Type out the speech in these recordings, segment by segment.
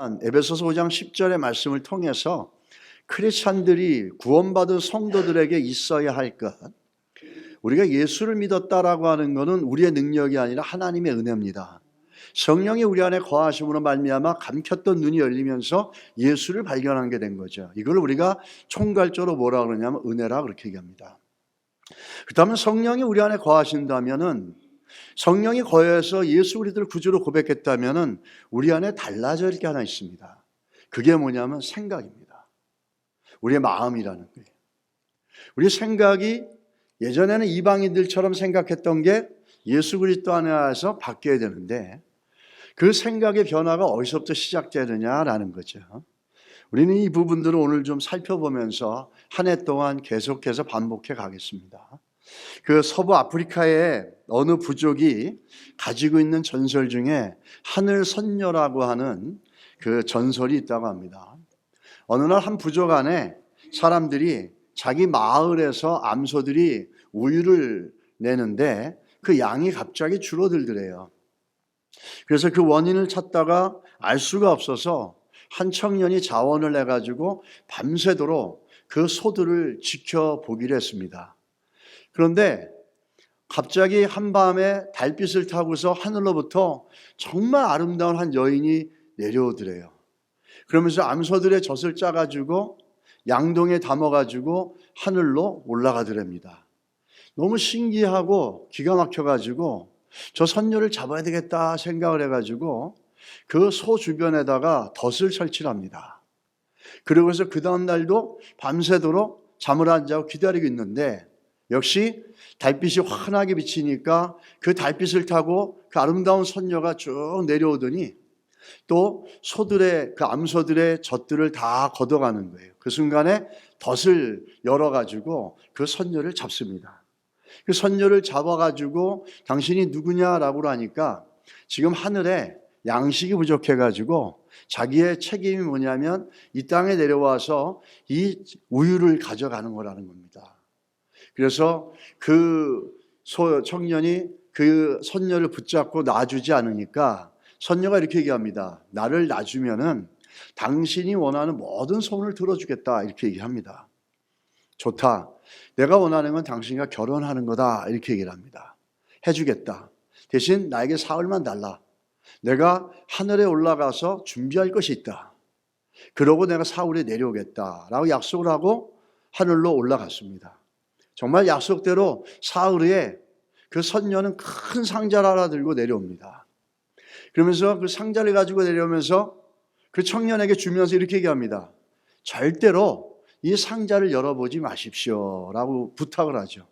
에베소서 5장 10절의 말씀을 통해서 크리스찬들이 구원받은 성도들에게 있어야 할 것, 우리가 예수를 믿었다라고 하는 것은 우리의 능력이 아니라 하나님의 은혜입니다. 성령이 우리 안에 거하심으로 말미암아 감켰던 눈이 열리면서 예수를 발견한 게 된 거죠. 이걸 우리가 총괄적으로 뭐라 그러냐면 은혜라 그렇게 얘기합니다. 그렇다면 성령이 우리 안에 거하신다면은, 성령이 거해서 예수 그리스도를 구주로 고백했다면은 우리 안에 달라질 게 하나 있습니다. 그게 뭐냐면 생각입니다. 우리의 마음이라는 거예요. 우리 생각이 예전에는 이방인들처럼 생각했던 게 예수 그리스도 안에서 바뀌어야 되는데, 그 생각의 변화가 어디서부터 시작되느냐라는 거죠. 우리는 이 부분들을 오늘 좀 살펴보면서 한 해 동안 계속해서 반복해 가겠습니다. 그 서부 아프리카의 어느 부족이 가지고 있는 전설 중에 하늘 선녀라고 하는 그 전설이 있다고 합니다. 어느 날 한 부족 안에 사람들이 자기 마을에서 암소들이 우유를 내는데 그 양이 갑자기 줄어들더래요. 그래서 그 원인을 찾다가 알 수가 없어서 한 청년이 자원을 내가지고 밤새도록 그 소들을 지켜보기로 했습니다. 그런데 갑자기 한밤에 달빛을 타고서 하늘로부터 정말 아름다운 한 여인이 내려오더래요. 그러면서 암소들의 젖을 짜가지고 양동에 담아가지고 하늘로 올라가더랍니다. 너무 신기하고 기가 막혀가지고 저 선녀를 잡아야 되겠다 생각을 해가지고 그 소 주변에다가 덫을 설치합니다. 그러고서 그 다음 날도 밤새도록 잠을 안 자고 기다리고 있는데, 역시 달빛이 환하게 비치니까 그 달빛을 타고 그 아름다운 선녀가 쭉 내려오더니 또 소들의, 그 암소들의 젖들을 다 걷어가는 거예요. 그 순간에 덫을 열어가지고 그 선녀를 잡습니다. 그 선녀를 잡아가지고 당신이 누구냐라고 하니까 지금 하늘에 양식이 부족해가지고 자기의 책임이 뭐냐면 이 땅에 내려와서 이 우유를 가져가는 거라는 겁니다. 그래서 그 청년이 그 선녀를 붙잡고 놔주지 않으니까 선녀가 이렇게 얘기합니다. 나를 놔주면은 당신이 원하는 모든 소원을 들어주겠다, 이렇게 얘기합니다. 좋다. 내가 원하는 건 당신과 결혼하는 거다, 이렇게 얘기를 합니다. 해주겠다. 대신 나에게 사흘만 달라. 내가 하늘에 올라가서 준비할 것이 있다. 그러고 내가 사흘에 내려오겠다라고 약속을 하고 하늘로 올라갔습니다. 정말 약속대로 사흘 후에 그 선녀는 큰 상자를 하나 들고 내려옵니다. 그러면서 그 상자를 가지고 내려오면서 그 청년에게 주면서 이렇게 얘기합니다. 절대로 이 상자를 열어보지 마십시오 라고 부탁을 하죠.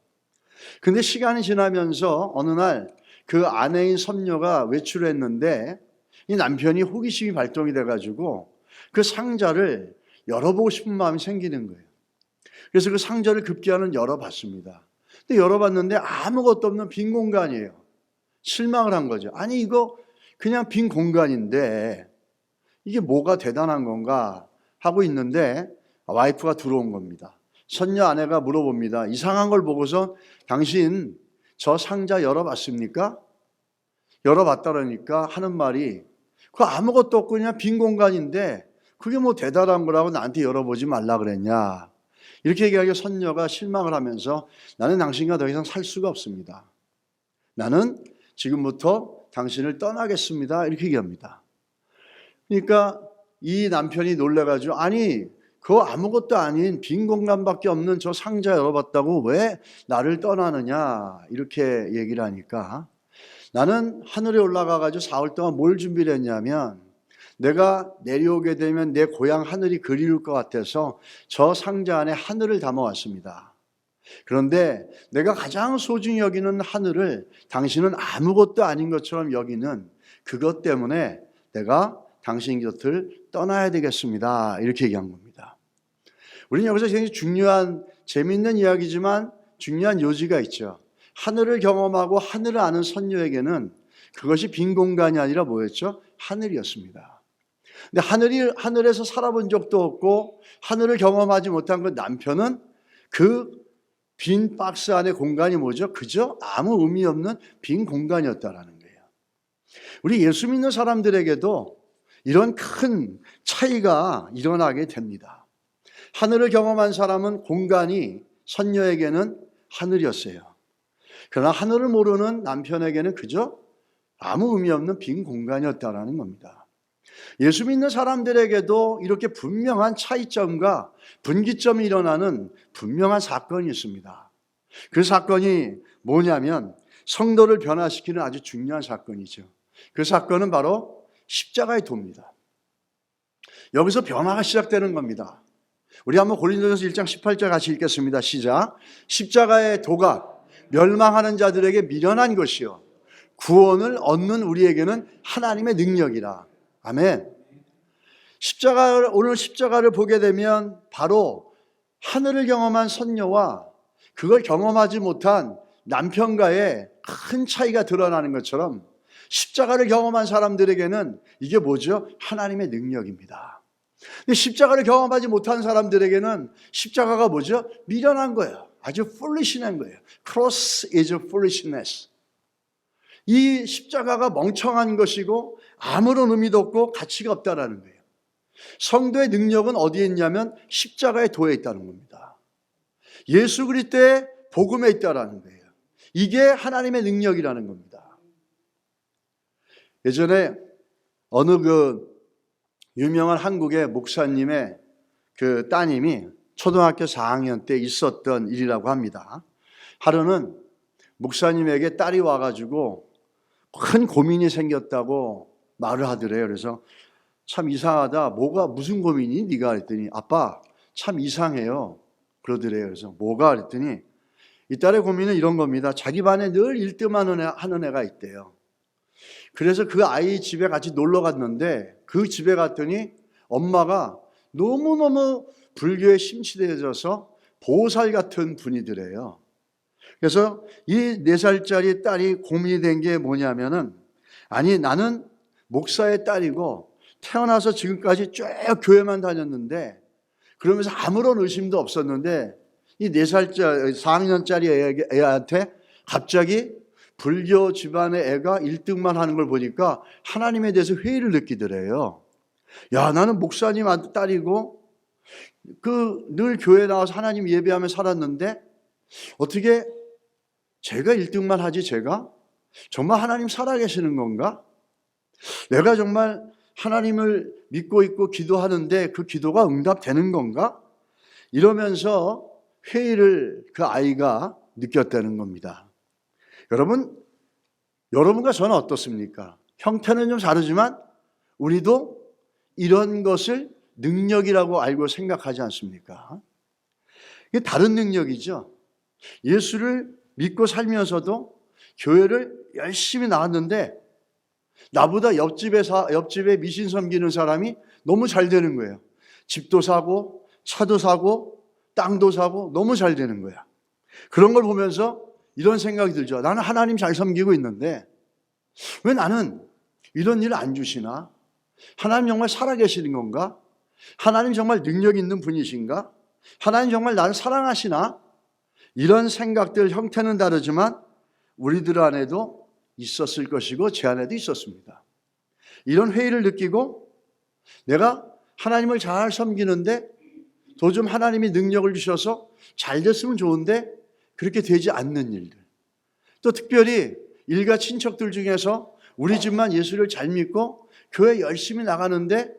근데 시간이 지나면서 어느 날 그 아내인 선녀가 외출을 했는데 이 남편이 호기심이 발동이 돼가지고 그 상자를 열어보고 싶은 마음이 생기는 거예요. 그래서 그 상자를 급기야는 열어봤습니다. 근데 열어봤는데 아무것도 없는 빈 공간이에요. 실망을 한 거죠. 아니 이거 그냥 빈 공간인데 이게 뭐가 대단한 건가 하고 있는데 와이프가 들어온 겁니다. 선녀 아내가 물어봅니다. 이상한 걸 보고서 당신 저 상자 열어봤습니까? 열어봤다라니까 하는 말이, 그거 아무것도 없고 그냥 빈 공간인데 그게 뭐 대단한 거라고 나한테 열어보지 말라 그랬냐, 이렇게 얘기하기에 선녀가 실망을 하면서 나는 당신과 더 이상 살 수가 없습니다. 나는 지금부터 당신을 떠나겠습니다, 이렇게 얘기합니다. 그러니까 이 남편이 놀라가지고 아니 그거 아무것도 아닌 빈 공간밖에 없는 저 상자 열어봤다고 왜 나를 떠나느냐, 이렇게 얘기를 하니까 나는 하늘에 올라가가지고 사흘 동안 뭘 준비를 했냐면 내가 내려오게 되면 내 고향 하늘이 그리울 것 같아서 저 상자 안에 하늘을 담아왔습니다. 그런데 내가 가장 소중히 여기는 하늘을 당신은 아무것도 아닌 것처럼 여기는 그것 때문에 내가 당신 곁을 떠나야 되겠습니다, 이렇게 얘기한 겁니다. 우리는 여기서 굉장히 중요한 재미있는 이야기지만 중요한 요지가 있죠. 하늘을 경험하고 하늘을 아는 선녀에게는 그것이 빈 공간이 아니라 뭐였죠? 하늘이었습니다. 근데 하늘에서 살아본 적도 없고 하늘을 경험하지 못한 그 남편은 그 빈 박스 안의 공간이 뭐죠? 그저 아무 의미 없는 빈 공간이었다라는 거예요. 우리 예수 믿는 사람들에게도 이런 큰 차이가 일어나게 됩니다. 하늘을 경험한 사람은 공간이 선녀에게는 하늘이었어요. 그러나 하늘을 모르는 남편에게는 그저 아무 의미 없는 빈 공간이었다는 겁니다. 예수 믿는 사람들에게도 이렇게 분명한 차이점과 분기점이 일어나는 분명한 사건이 있습니다. 그 사건이 뭐냐면 성도를 변화시키는 아주 중요한 사건이죠. 그 사건은 바로 십자가의 도입니다. 여기서 변화가 시작되는 겁니다. 우리 한번 고린도전서 1장 18절 같이 읽겠습니다. 시작. 십자가의 도가 멸망하는 자들에게 미련한 것이요 구원을 얻는 우리에게는 하나님의 능력이라. 아멘. 오늘 십자가를 보게 되면 바로 하늘을 경험한 선녀와 그걸 경험하지 못한 남편과의 큰 차이가 드러나는 것처럼 십자가를 경험한 사람들에게는 이게 뭐죠? 하나님의 능력입니다. 근데 십자가를 경험하지 못한 사람들에게는 십자가가 뭐죠? 미련한 거예요. 아주 foolish한 거예요. Cross is foolishness. 이 십자가가 멍청한 것이고 아무런 의미도 없고 가치가 없다라는 거예요. 성도의 능력은 어디에 있냐면 십자가의 도에 있다는 겁니다. 예수 그리스도의 복음에 있다라는 거예요. 이게 하나님의 능력이라는 겁니다. 예전에 어느 유명한 한국의 목사님의 따님이 초등학교 4학년 때 있었던 일이라고 합니다. 하루는 목사님에게 딸이 와가지고 큰 고민이 생겼다고 말을 하더래요. 그래서 참 이상하다. 무슨 고민이 네가 그랬더니 아빠 참 이상해요. 그러더래요. 그래서 뭐가 그랬더니 이 딸의 고민은 이런 겁니다. 자기 반에 늘 1등만 하는 애가 있대요. 그래서 그 아이 집에 같이 놀러 갔는데 그 집에 갔더니 엄마가 너무너무 불교에 심취되어져서 보살 같은 분이더래요. 그래서 이 4살짜리 딸이 고민이 된 게 뭐냐면은 아니 나는 목사의 딸이고 태어나서 지금까지 쭉 교회만 다녔는데 그러면서 아무런 의심도 없었는데 이 4학년짜리 애한테 갑자기 불교 집안의 애가 1등만 하는 걸 보니까 하나님에 대해서 회의를 느끼더래요. 야, 나는 목사님 딸이고 늘 교회 나와서 하나님 예배하며 살았는데 어떻게 제가 1등만 하지 제가? 정말 하나님 살아계시는 건가? 내가 정말 하나님을 믿고 있고 기도하는데 그 기도가 응답되는 건가? 이러면서 회의를 그 아이가 느꼈다는 겁니다. 여러분과 저는 어떻습니까? 형태는 좀 다르지만 우리도 이런 것을 능력이라고 알고 생각하지 않습니까? 이게 다른 능력이죠. 예수를 믿고 살면서도 교회를 열심히 나왔는데 나보다 옆집에 미신 섬기는 사람이 너무 잘 되는 거예요. 집도 사고 차도 사고 땅도 사고 너무 잘 되는 거야. 그런 걸 보면서 이런 생각이 들죠. 나는 하나님 잘 섬기고 있는데 왜 나는 이런 일을 안 주시나? 하나님 정말 살아계시는 건가? 하나님 정말 능력 있는 분이신가? 하나님 정말 나를 사랑하시나? 이런 생각들 형태는 다르지만 우리들 안에도 있었을 것이고 제 안에도 있었습니다. 이런 회의를 느끼고 내가 하나님을 잘 섬기는데 도좀 하나님이 능력을 주셔서 잘 됐으면 좋은데 그렇게 되지 않는 일들. 또 특별히 일가 친척들 중에서 우리 집만 예수를 잘 믿고 교회 열심히 나가는데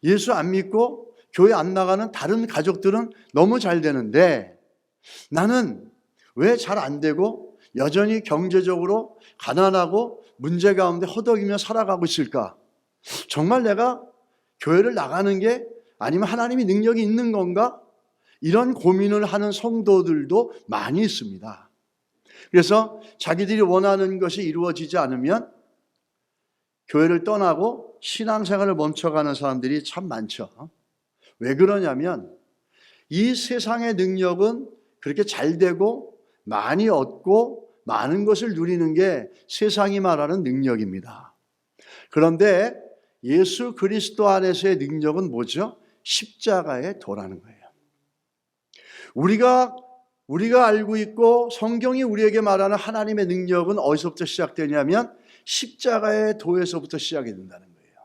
예수 안 믿고 교회 안 나가는 다른 가족들은 너무 잘 되는데 나는 왜 잘 안 되고 여전히 경제적으로 가난하고 문제 가운데 허덕이며 살아가고 있을까? 정말 내가 교회를 나가는 게 아니면 하나님이 능력이 있는 건가? 이런 고민을 하는 성도들도 많이 있습니다. 그래서 자기들이 원하는 것이 이루어지지 않으면 교회를 떠나고 신앙생활을 멈춰가는 사람들이 참 많죠. 왜 그러냐면 이 세상의 능력은 그렇게 잘 되고 많이 얻고 많은 것을 누리는 게 세상이 말하는 능력입니다. 그런데 예수 그리스도 안에서의 능력은 뭐죠? 십자가의 도라는 거예요. 우리가 알고 있고 성경이 우리에게 말하는 하나님의 능력은 어디서부터 시작되냐면 십자가의 도에서부터 시작이 된다는 거예요.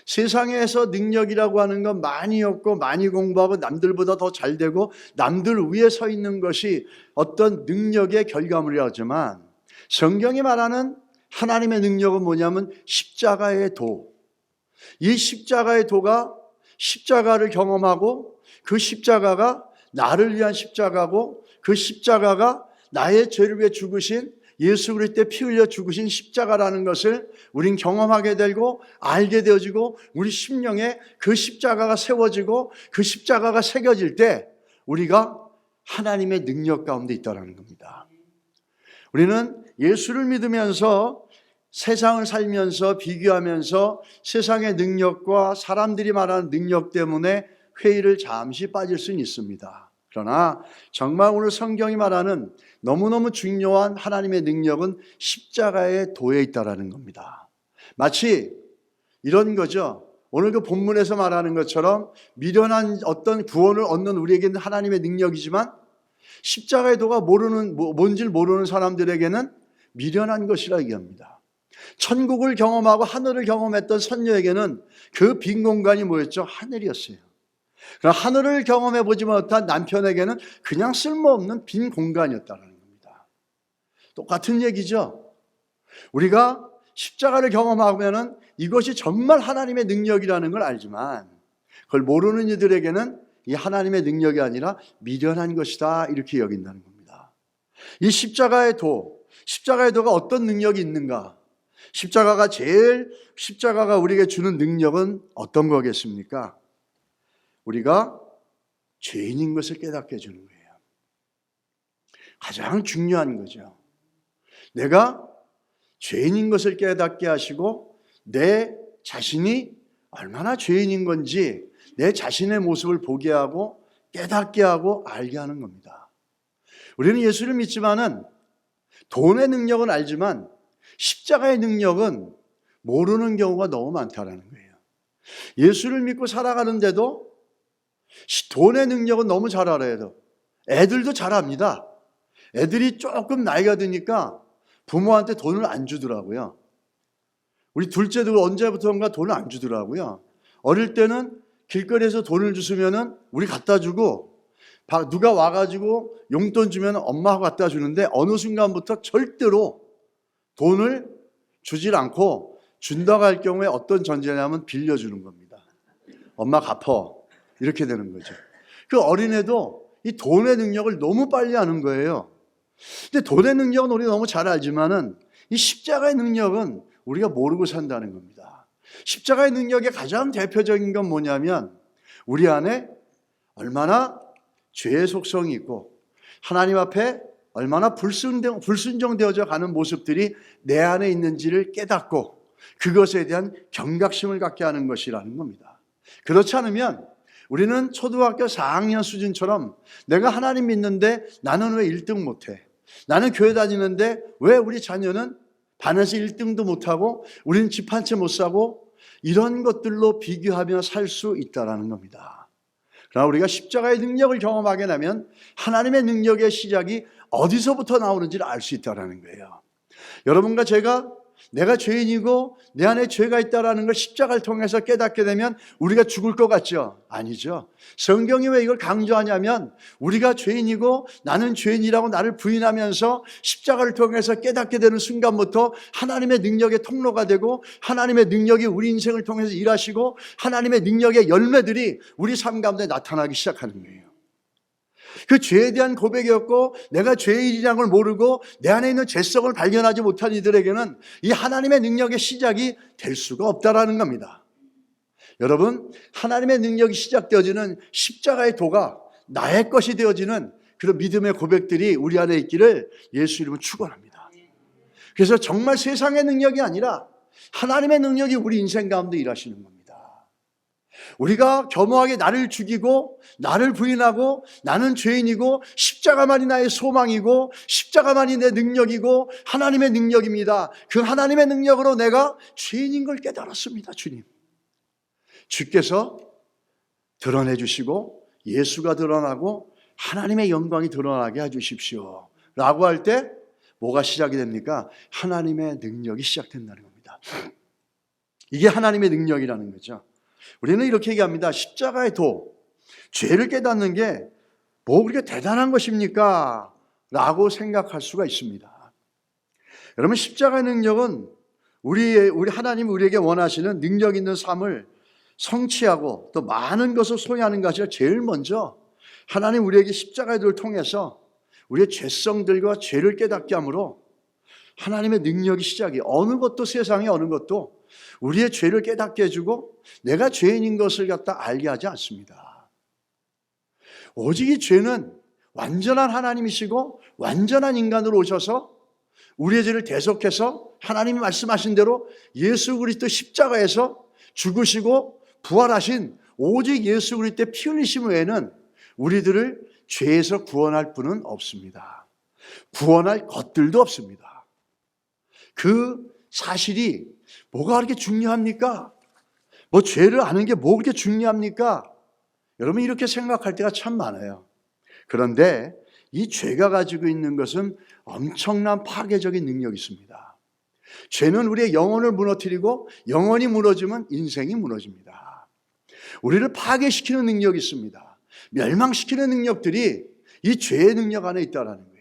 세상에서 능력이라고 하는 건 많이 얻고 많이 공부하고 남들보다 더 잘 되고 남들 위에 서 있는 것이 어떤 능력의 결과물이라고 하지만, 성경이 말하는 하나님의 능력은 뭐냐면 십자가의 도. 이 십자가의 도가, 십자가를 경험하고 그 십자가가 나를 위한 십자가고, 그 십자가가 나의 죄를 위해 죽으신, 예수 그리스도의 피 흘려 죽으신 십자가라는 것을 우린 경험하게 되고 알게 되어지고, 우리 심령에 그 십자가가 세워지고 그 십자가가 새겨질 때 우리가 하나님의 능력 가운데 있다는 겁니다. 우리는 예수를 믿으면서 세상을 살면서 비교하면서 세상의 능력과 사람들이 말하는 능력 때문에 회의를 잠시 빠질 수는 있습니다. 그러나 정말 오늘 성경이 말하는 너무너무 중요한 하나님의 능력은 십자가의 도에 있다는 겁니다. 마치 이런 거죠. 오늘 그 본문에서 말하는 것처럼 미련한 어떤 구원을 얻는 우리에게는 하나님의 능력이지만, 십자가의 도가 뭔지를 모르는 사람들에게는 미련한 것이라 얘기합니다. 천국을 경험하고 하늘을 경험했던 선녀에게는 그 빈 공간이 뭐였죠? 하늘이었어요. 그러나 하늘을 경험해 보지 못한 남편에게는 그냥 쓸모없는 빈 공간이었다는 겁니다. 똑같은 얘기죠. 우리가 십자가를 경험하면은 이것이 정말 하나님의 능력이라는 걸 알지만, 그걸 모르는 이들에게는 이 하나님의 능력이 아니라 미련한 것이다, 이렇게 여긴다는 겁니다. 이 십자가의 도가 어떤 능력이 있는가? 십자가가 우리에게 주는 능력은 어떤 거겠습니까? 우리가 죄인인 것을 깨닫게 해주는 거예요. 가장 중요한 거죠. 내가 죄인인 것을 깨닫게 하시고, 내 자신이 얼마나 죄인인 건지 내 자신의 모습을 보게 하고 깨닫게 하고 알게 하는 겁니다. 우리는 예수를 믿지만은 돈의 능력은 알지만 십자가의 능력은 모르는 경우가 너무 많다는 거예요. 예수를 믿고 살아가는데도 돈의 능력은 너무 잘 알아야 돼요. 애들도 잘 압니다. 애들이 조금 나이가 드니까 부모한테 돈을 안 주더라고요. 우리 둘째도 언제부턴가 돈을 안 주더라고요. 어릴 때는 길거리에서 돈을 주시면은 우리 갖다 주고, 누가 와가지고 용돈 주면 엄마가 갖다 주는데, 어느 순간부터 절대로 돈을 주질 않고, 준다고 할 경우에 어떤 전제냐면 빌려주는 겁니다. 엄마 갚어, 이렇게 되는 거죠. 그 어린애도 이 돈의 능력을 너무 빨리 아는 거예요. 근데 돈의 능력은 우리가 너무 잘 알지만은 이 십자가의 능력은 우리가 모르고 산다는 겁니다. 십자가의 능력의 가장 대표적인 건 뭐냐면, 우리 안에 얼마나 죄의 속성이 있고 하나님 앞에 얼마나 불순종되어져 가는 모습들이 내 안에 있는지를 깨닫고 그것에 대한 경각심을 갖게 하는 것이라는 겁니다. 그렇지 않으면 우리는 초등학교 4학년 수준처럼, 내가 하나님 믿는데 나는 왜 1등 못해? 나는 교회 다니는데 왜 우리 자녀는 반에서 1등도 못하고 우리는 집 한 채 못 사고, 이런 것들로 비교하며 살 수 있다는 겁니다. 그러나 우리가 십자가의 능력을 경험하게 되면 하나님의 능력의 시작이 어디서부터 나오는지를 알 수 있다는 거예요. 여러분과 제가 내가 죄인이고 내 안에 죄가 있다는 걸 십자가를 통해서 깨닫게 되면 우리가 죽을 것 같죠? 아니죠. 성경이 왜 이걸 강조하냐면, 우리가 죄인이고 나는 죄인이라고 나를 부인하면서 십자가를 통해서 깨닫게 되는 순간부터 하나님의 능력의 통로가 되고, 하나님의 능력이 우리 인생을 통해서 일하시고, 하나님의 능력의 열매들이 우리 삶 가운데 나타나기 시작하는 거예요. 그 죄에 대한 고백이었고, 내가 죄인이라는 걸 모르고 내 안에 있는 죄성을 발견하지 못한 이들에게는 이 하나님의 능력의 시작이 될 수가 없다라는 겁니다. 여러분, 하나님의 능력이 시작되어지는 십자가의 도가 나의 것이 되어지는 그런 믿음의 고백들이 우리 안에 있기를 예수 이름으로 축원합니다. 그래서 정말 세상의 능력이 아니라 하나님의 능력이 우리 인생 가운데 일하시는 겁니다. 우리가 겸허하게 나를 죽이고 나를 부인하고 나는 죄인이고 십자가만이 나의 소망이고 십자가만이 내 능력이고 하나님의 능력입니다. 그 하나님의 능력으로 내가 죄인인 걸 깨달았습니다. 주께서 드러내 주시고 예수가 드러나고 하나님의 영광이 드러나게 해주십시오 라고 할 때 뭐가 시작이 됩니까? 하나님의 능력이 시작된다는 겁니다. 이게 하나님의 능력이라는 거죠. 우리는 이렇게 얘기합니다. 십자가의 도, 죄를 깨닫는 게 뭐 그렇게 대단한 것입니까? 라고 생각할 수가 있습니다. 여러분, 십자가의 능력은 우리 하나님이 우리에게 원하시는 능력 있는 삶을 성취하고 또 많은 것을 소유하는 것이 제일 먼저 하나님 우리에게 십자가의 도를 통해서 우리의 죄성들과 죄를 깨닫게 함으로 하나님의 능력이 시작이, 어느 것도 세상에 어느 것도 우리의 죄를 깨닫게 해주고 내가 죄인인 것을 갖다 알게 하지 않습니다. 오직 이 죄는 완전한 하나님이시고 완전한 인간으로 오셔서 우리의 죄를 대속해서 하나님이 말씀하신 대로 예수 그리스도 십자가에서 죽으시고 부활하신 오직 예수 그리스도의 피 흘리심 외에는 우리들을 죄에서 구원할 분은 없습니다. 구원할 것들도 없습니다. 그 사실이 뭐가 그렇게 중요합니까? 뭐 죄를 아는 게 뭐 그렇게 중요합니까? 여러분, 이렇게 생각할 때가 참 많아요. 그런데 이 죄가 가지고 있는 것은 엄청난 파괴적인 능력이 있습니다. 죄는 우리의 영혼을 무너뜨리고 영혼이 무너지면 인생이 무너집니다. 우리를 파괴시키는 능력이 있습니다. 멸망시키는 능력들이 이 죄의 능력 안에 있다는 거예요.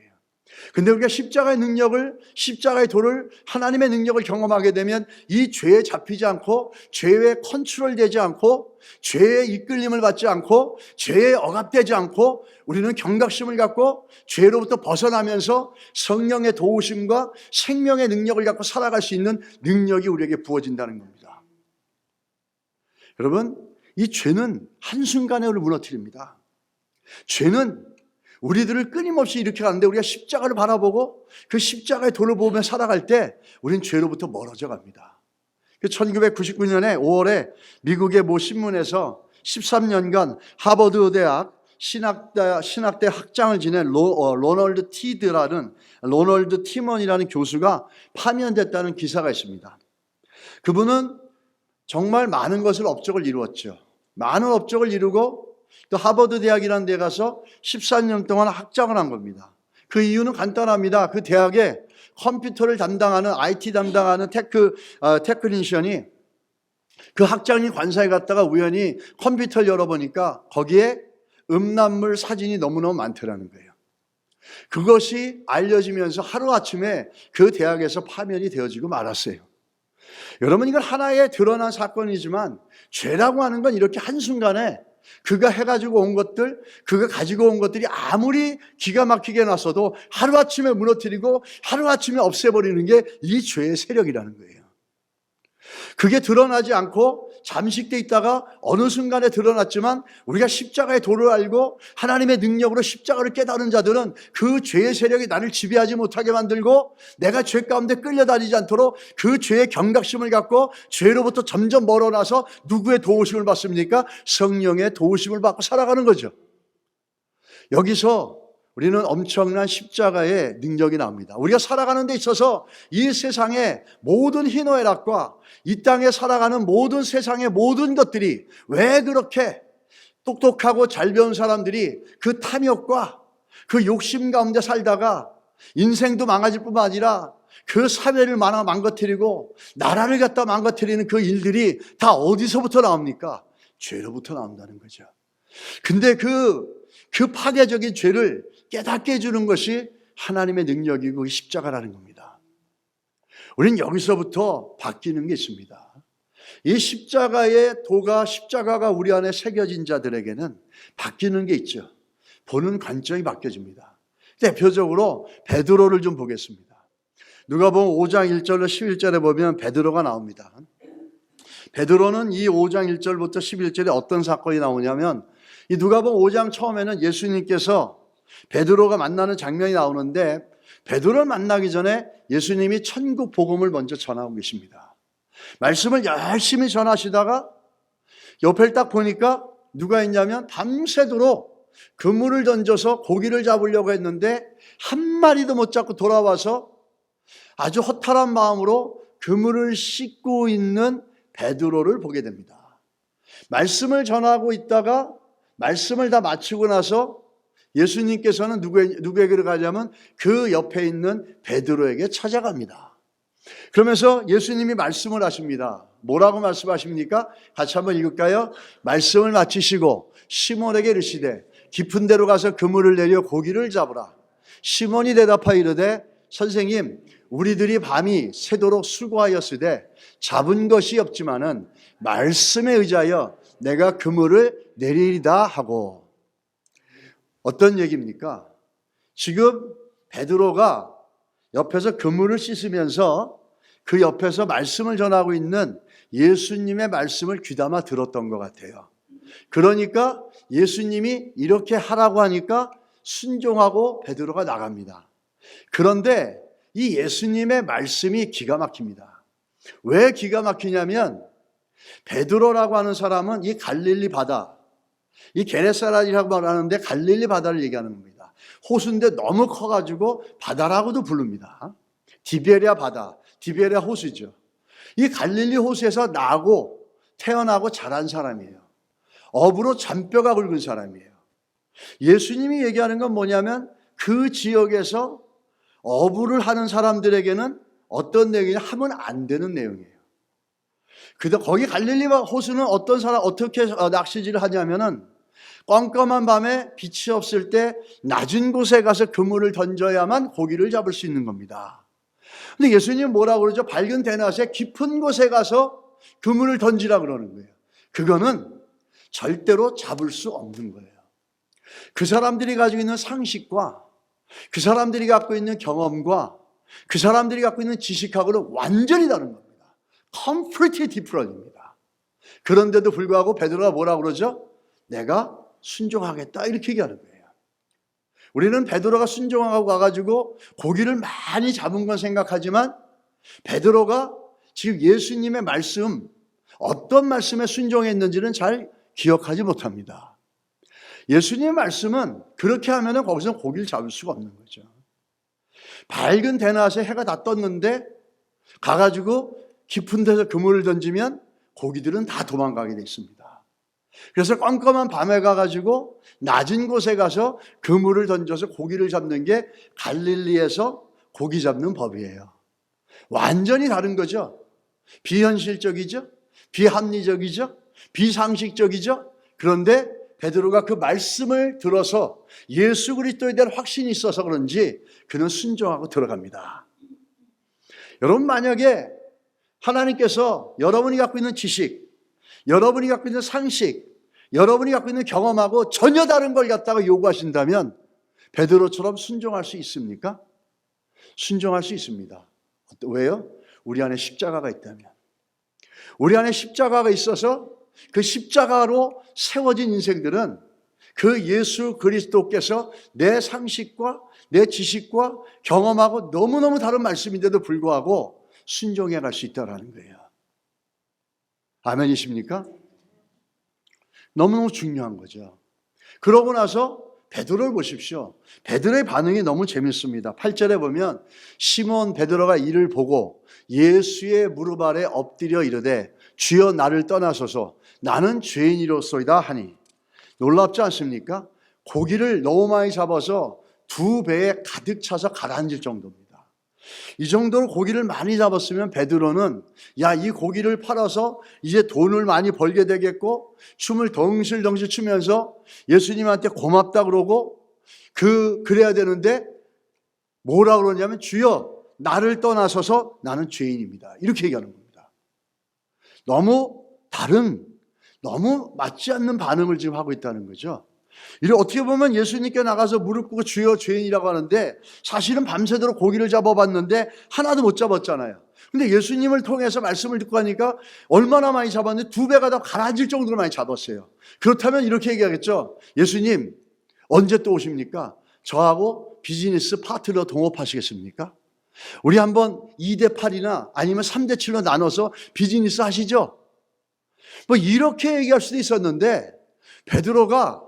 근데 우리가 십자가의 능력을, 십자가의 도를, 하나님의 능력을 경험하게 되면 이 죄에 잡히지 않고 죄에 컨트롤되지 않고 죄의 이끌림을 받지 않고 죄에 억압되지 않고 우리는 경각심을 갖고 죄로부터 벗어나면서 성령의 도우심과 생명의 능력을 갖고 살아갈 수 있는 능력이 우리에게 부어진다는 겁니다. 여러분, 이 죄는 한순간에 우리를 무너뜨립니다. 죄는 우리들을 끊임없이 이렇게 가는데 우리가 십자가를 바라보고 그 십자가의 도를 보며 살아갈 때 우린 죄로부터 멀어져 갑니다. 1999년에 5월에 미국의 모 신문에서 13년간 하버드 대학 신학대 학장을 지낸 로널드 티먼이라는 교수가 파면됐다는 기사가 있습니다. 그분은 정말 많은 것을 업적을 이루었죠. 많은 업적을 이루고 또 하버드 대학이라는 데 가서 14년 동안 학장을 한 겁니다. 그 이유는 간단합니다. 그 대학에 컴퓨터를 담당하는 IT 담당하는 테크니션이 그 학장이 관사에 갔다가 우연히 컴퓨터를 열어보니까 거기에 음란물 사진이 너무너무 많더라는 거예요. 그것이 알려지면서 하루아침에 그 대학에서 파면이 되어지고 말았어요. 여러분, 이건 하나의 드러난 사건이지만 죄라고 하는 건 이렇게 한순간에 그가 해가지고 온 것들, 그가 가지고 온 것들이 아무리 기가 막히게 났어도 하루아침에 무너뜨리고 하루아침에 없애버리는 게 이 죄의 세력이라는 거예요. 그게 드러나지 않고 잠식돼 있다가 어느 순간에 드러났지만 우리가 십자가의 도를 알고 하나님의 능력으로 십자가를 깨달은 자들은 그 죄의 세력이 나를 지배하지 못하게 만들고 내가 죄 가운데 끌려다니지 않도록 그 죄의 경각심을 갖고 죄로부터 점점 멀어나서 누구의 도우심을 받습니까? 성령의 도우심을 받고 살아가는 거죠. 여기서 우리는 엄청난 십자가의 능력이 나옵니다. 우리가 살아가는 데 있어서 이 세상의 모든 희노애락과 이 땅에 살아가는 모든 세상의 모든 것들이 왜 그렇게 똑똑하고 잘 배운 사람들이 그 탐욕과 그 욕심 가운데 살다가 인생도 망가질 뿐만 아니라 그 사회를 망가뜨리고 나라를 갖다 망가뜨리는 그 일들이 다 어디서부터 나옵니까? 죄로부터 나온다는 거죠. 근데 그 파괴적인 죄를 깨닫게 해주는 것이 하나님의 능력이고 십자가라는 겁니다. 우리는 여기서부터 바뀌는 게 있습니다. 이 십자가가 우리 안에 새겨진 자들에게는 바뀌는 게 있죠. 보는 관점이 바뀌어집니다. 대표적으로 베드로를 좀 보겠습니다. 누가복음 5장 1절로 11절에 보면 베드로가 나옵니다. 베드로는 이 5장 1절부터 11절에 어떤 사건이 나오냐면 이 누가복음 5장 처음에는 예수님께서 베드로가 만나는 장면이 나오는데 베드로를 만나기 전에 예수님이 천국 복음을 먼저 전하고 계십니다. 말씀을 열심히 전하시다가 옆을 딱 보니까 누가 있냐면 밤새도록 그물을 던져서 고기를 잡으려고 했는데 한 마리도 못 잡고 돌아와서 아주 허탈한 마음으로 그물을 씻고 있는 베드로를 보게 됩니다. 말씀을 전하고 있다가 말씀을 다 마치고 나서 예수님께서는 누구에게로 가냐면 그 옆에 있는 베드로에게 찾아갑니다. 그러면서 예수님이 말씀을 하십니다. 뭐라고 말씀하십니까? 같이 한번 읽을까요? 말씀을 마치시고 시몬에게 이르시되 깊은 데로 가서 그물을 내려 고기를 잡으라. 시몬이 대답하여 이르되 선생님, 우리들이 밤이 새도록 수고하였으되 잡은 것이 없지만은 말씀에 의지하여 내가 그물을 내리리다 하고. 어떤 얘기입니까? 지금 베드로가 옆에서 그물을 씻으면서 그 옆에서 말씀을 전하고 있는 예수님의 말씀을 귀담아 들었던 것 같아요. 그러니까 예수님이 이렇게 하라고 하니까 순종하고 베드로가 나갑니다. 그런데 이 예수님의 말씀이 기가 막힙니다. 왜 기가 막히냐면 베드로라고 하는 사람은 이 갈릴리 바다, 이 게네사렛이라고 말하는데 갈릴리 바다를 얘기하는 겁니다. 호수인데 너무 커가지고 바다라고도 부릅니다. 디베랴 바다, 디베랴 호수죠. 이 갈릴리 호수에서 나고 태어나고 자란 사람이에요. 업으로 잔뼈가 굵은 사람이에요. 예수님이 얘기하는 건 뭐냐면 그 지역에서 어부를 하는 사람들에게는 어떤 내용이냐 하면 안 되는 내용이에요. 거기 갈릴리 호수는 어떤 사람 어떻게 낚시질을 하냐면은 깜깜한 밤에 빛이 없을 때 낮은 곳에 가서 그물을 던져야만 고기를 잡을 수 있는 겁니다. 근데 예수님은 뭐라고 그러죠? 밝은 대낮에 깊은 곳에 가서 그물을 던지라 그러는 거예요. 그거는 절대로 잡을 수 없는 거예요. 그 사람들이 가지고 있는 상식과 그 사람들이 갖고 있는 경험과 그 사람들이 갖고 있는 지식하고는 완전히 다른 겁니다. Completely different입니다. 그런데도 불구하고 베드로가 뭐라고 그러죠? 내가 순종하겠다 이렇게 얘기하는 거예요. 우리는 베드로가 순종하고 가가지고 고기를 많이 잡은 건 생각하지만 베드로가 지금 예수님의 말씀, 어떤 말씀에 순종했는지는 잘 기억하지 못합니다. 예수님의 말씀은 그렇게 하면 거기서 고기를 잡을 수가 없는 거죠. 밝은 대낮에 해가 다 떴는데 가가지고 깊은 데서 그물을 던지면 고기들은 다 도망가게 돼 있습니다. 그래서 깜깜한 밤에 가가지고 낮은 곳에 가서 그물을 던져서 고기를 잡는 게 갈릴리에서 고기 잡는 법이에요. 완전히 다른 거죠. 비현실적이죠. 비합리적이죠. 비상식적이죠. 그런데 베드로가 그 말씀을 들어서 예수 그리스도에 대한 확신이 있어서 그런지 그는 순종하고 들어갑니다. 여러분, 만약에 하나님께서 여러분이 갖고 있는 지식, 여러분이 갖고 있는 상식, 여러분이 갖고 있는 경험하고 전혀 다른 걸 갖다가 요구하신다면 베드로처럼 순종할 수 있습니까? 순종할 수 있습니다. 왜요? 우리 안에 십자가가 있다면. 우리 안에 십자가가 있어서 그 십자가로 세워진 인생들은 그 예수 그리스도께서 내 상식과 내 지식과 경험하고 너무너무 다른 말씀인데도 불구하고 순종해 갈 수 있다는 거예요. 아멘이십니까? 너무너무 중요한 거죠. 그러고 나서 베드로를 보십시오. 베드로의 반응이 너무 재밌습니다. 8절에 보면 시몬 베드로가 이를 보고 예수의 무릎 아래 엎드려 이르되 주여 나를 떠나소서 나는 죄인이로소이다 하니. 놀랍지 않습니까? 고기를 너무 많이 잡아서 2배에 가득 차서 가라앉을 정도입니다. 이 정도로 고기를 많이 잡았으면 베드로는 야, 이 고기를 팔아서 이제 돈을 많이 벌게 되겠고 춤을 덩실덩실 추면서 예수님한테 고맙다 그러고 그래야 되는데 뭐라 그러냐면 주여 나를 떠나서서 나는 죄인입니다. 이렇게 얘기하는 겁니다. 너무 다른, 너무 맞지 않는 반응을 지금 하고 있다는 거죠. 이를 어떻게 보면 예수님께 나가서 무릎 꿇고 주여 죄인이라고 하는데 사실은 밤새도록 고기를 잡아봤는데 하나도 못 잡았잖아요. 근데 예수님을 통해서 말씀을 듣고 하니까 얼마나 많이 잡았는데 2배가 다 가라앉을 정도로 많이 잡았어요. 그렇다면 이렇게 얘기하겠죠. 예수님 언제 또 오십니까? 저하고 비즈니스 파트너 동업하시겠습니까? 우리 한번 2대8이나 아니면 3대7로 나눠서 비즈니스 하시죠. 뭐 이렇게 얘기할 수도 있었는데 베드로가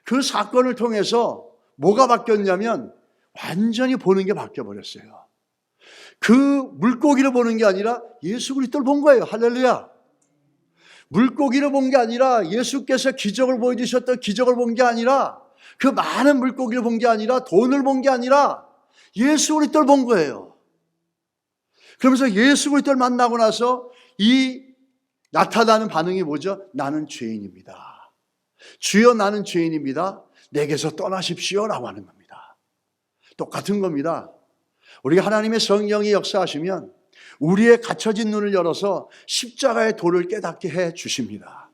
그 사건을 통해서 뭐가 바뀌었냐면 완전히 보는 게 바뀌어버렸어요. 그 물고기를 보는 게 아니라 예수 그리스도를 본 거예요. 할렐루야. 물고기를 본 게 아니라 예수께서 기적을 보여주셨던 기적을 본 게 아니라 그 많은 물고기를 본 게 아니라 돈을 본 게 아니라 예수 그리스도를 본 거예요. 그러면서 예수 그리스도를 만나고 나서 이 나타나는 반응이 뭐죠? 나는 죄인입니다. 주여 나는 죄인입니다. 내게서 떠나십시오라고 하는 겁니다. 똑같은 겁니다. 우리가 하나님의 성령이 역사하시면 우리의 갇혀진 눈을 열어서 십자가의 도를 깨닫게 해 주십니다.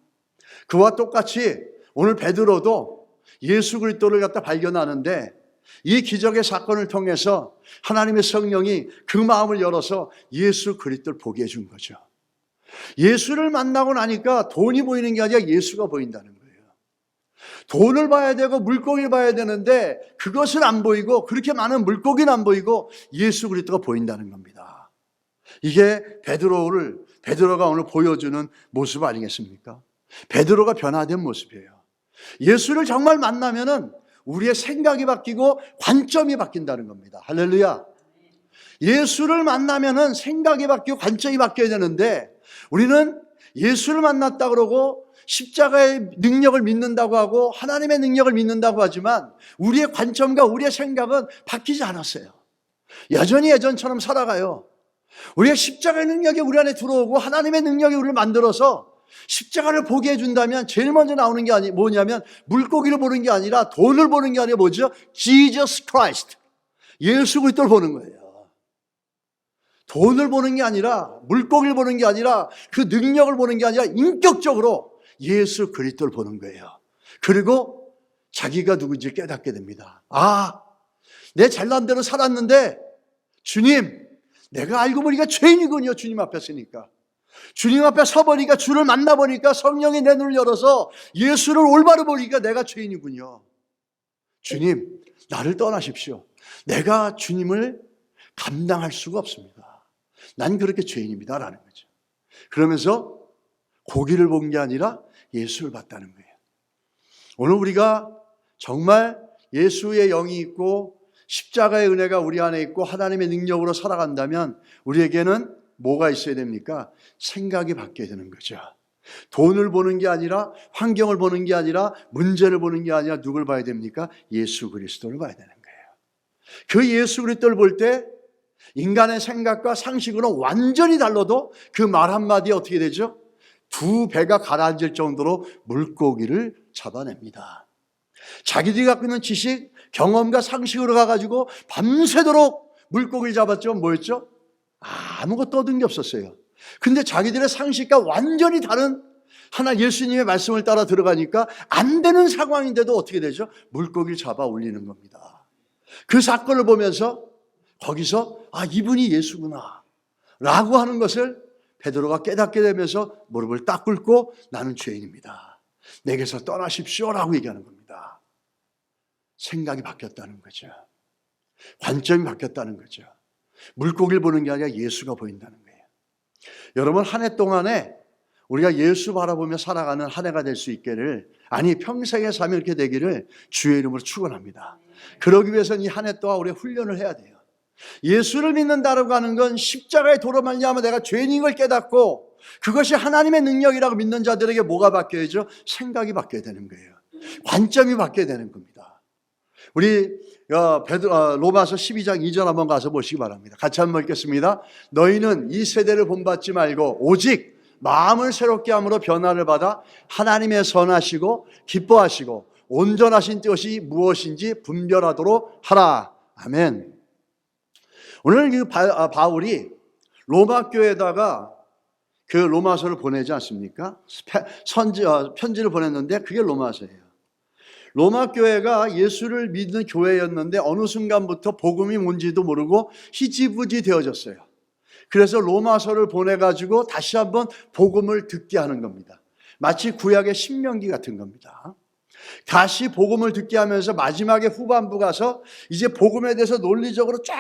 그와 똑같이 오늘 베드로도 예수 그리스도를 갖다 발견하는데 이 기적의 사건을 통해서 하나님의 성령이 그 마음을 열어서 예수 그리스도를 보게 해준 거죠. 예수를 만나고 나니까 돈이 보이는 게 아니라 예수가 보인다는 거예요. 돈을 봐야 되고 물고기를 봐야 되는데 그것은 안 보이고 그렇게 많은 물고기는 안 보이고 예수 그리스도가 보인다는 겁니다. 이게 베드로가 오늘 보여주는 모습 아니겠습니까? 베드로가 변화된 모습이에요. 예수를 정말 만나면은 우리의 생각이 바뀌고 관점이 바뀐다는 겁니다. 할렐루야. 예수를 만나면은 생각이 바뀌고 관점이 바뀌어야 되는데 우리는 예수를 만났다 그러고 십자가의 능력을 믿는다고 하고 하나님의 능력을 믿는다고 하지만 우리의 관점과 우리의 생각은 바뀌지 않았어요. 여전히 예전처럼 살아가요. 우리의 십자가의 능력이 우리 안에 들어오고 하나님의 능력이 우리를 만들어서 십자가를 보게 해준다면 제일 먼저 나오는 게 뭐냐면 물고기를 보는 게 아니라 돈을 보는 게 아니라 뭐죠? Jesus Christ. 예수 그리스도를 보는 거예요. 돈을 보는 게 아니라 물고기를 보는 게 아니라 그 능력을 보는 게 아니라 인격적으로 예수 그리스도를 보는 거예요. 그리고 자기가 누군지 깨닫게 됩니다. 아, 내 잘난 대로 살았는데 주님, 내가 알고 보니까 죄인이군요. 주님 앞에 서니까. 주님 앞에 서보니까 주를 만나보니까 성령이 내 눈을 열어서 예수를 올바로 보니까 내가 죄인이군요. 주님, 나를 떠나십시오. 내가 주님을 감당할 수가 없습니다. 난 그렇게 죄인입니다. 라는 거죠. 그러면서 고기를 본 게 아니라 예수를 봤다는 거예요. 오늘 우리가 정말 예수의 영이 있고 십자가의 은혜가 우리 안에 있고 하나님의 능력으로 살아간다면 우리에게는 뭐가 있어야 됩니까? 생각이 바뀌어야 되는 거죠. 돈을 보는 게 아니라 환경을 보는 게 아니라 문제를 보는 게 아니라 누굴 봐야 됩니까? 예수 그리스도를 봐야 되는 거예요. 그 예수 그리스도를 볼 때 인간의 생각과 상식으로는 완전히 달라도 그 말 한마디에 어떻게 되죠? 두 배가 가라앉을 정도로 물고기를 잡아냅니다. 자기들이 갖고 있는 지식, 경험과 상식으로 가가지고 밤새도록 물고기를 잡았지만 뭐였죠? 아무것도 얻은 게 없었어요. 근데 자기들의 상식과 완전히 다른 하나 예수님의 말씀을 따라 들어가니까 안 되는 상황인데도 어떻게 되죠? 물고기를 잡아 올리는 겁니다. 그 사건을 보면서 거기서 이분이 예수구나 라고 하는 것을 베드로가 깨닫게 되면서 무릎을 딱 꿇고 나는 죄인입니다. 내게서 떠나십시오 라고 얘기하는 겁니다. 생각이 바뀌었다는 거죠. 관점이 바뀌었다는 거죠. 물고기를 보는 게 아니라 예수가 보인다는 거예요. 여러분 한 해 동안에 우리가 예수 바라보며 살아가는 한 해가 될 수 있기를 평생의 삶이 이렇게 되기를 주의 이름으로 축원합니다. 그러기 위해서는 이 한 해 동안 우리가 훈련을 해야 돼요. 예수를 믿는다라고 하는 건 십자가의 도로 말미암아 내가 죄인인 걸 깨닫고 그것이 하나님의 능력이라고 믿는 자들에게 뭐가 바뀌어야죠? 생각이 바뀌어야 되는 거예요. 관점이 바뀌어야 되는 겁니다. 우리 로마서 12장 2절 한번 가서 보시기 바랍니다. 같이 한번 읽겠습니다. 너희는 이 세대를 본받지 말고 오직 마음을 새롭게 함으로 변화를 받아 하나님의 선하시고 기뻐하시고 온전하신 뜻이 무엇인지 분별하도록 하라. 아멘. 오늘 바울이 로마 교회에다가 그 로마서를 보내지 않습니까? 편지를 보냈는데 그게 로마서예요. 로마 교회가 예수를 믿는 교회였는데 어느 순간부터 복음이 뭔지도 모르고 희지부지 되어졌어요. 그래서 로마서를 보내가지고 다시 한번 복음을 듣게 하는 겁니다. 마치 구약의 신명기 같은 겁니다. 다시 복음을 듣게 하면서 마지막에 후반부 가서 이제 복음에 대해서 논리적으로 쫙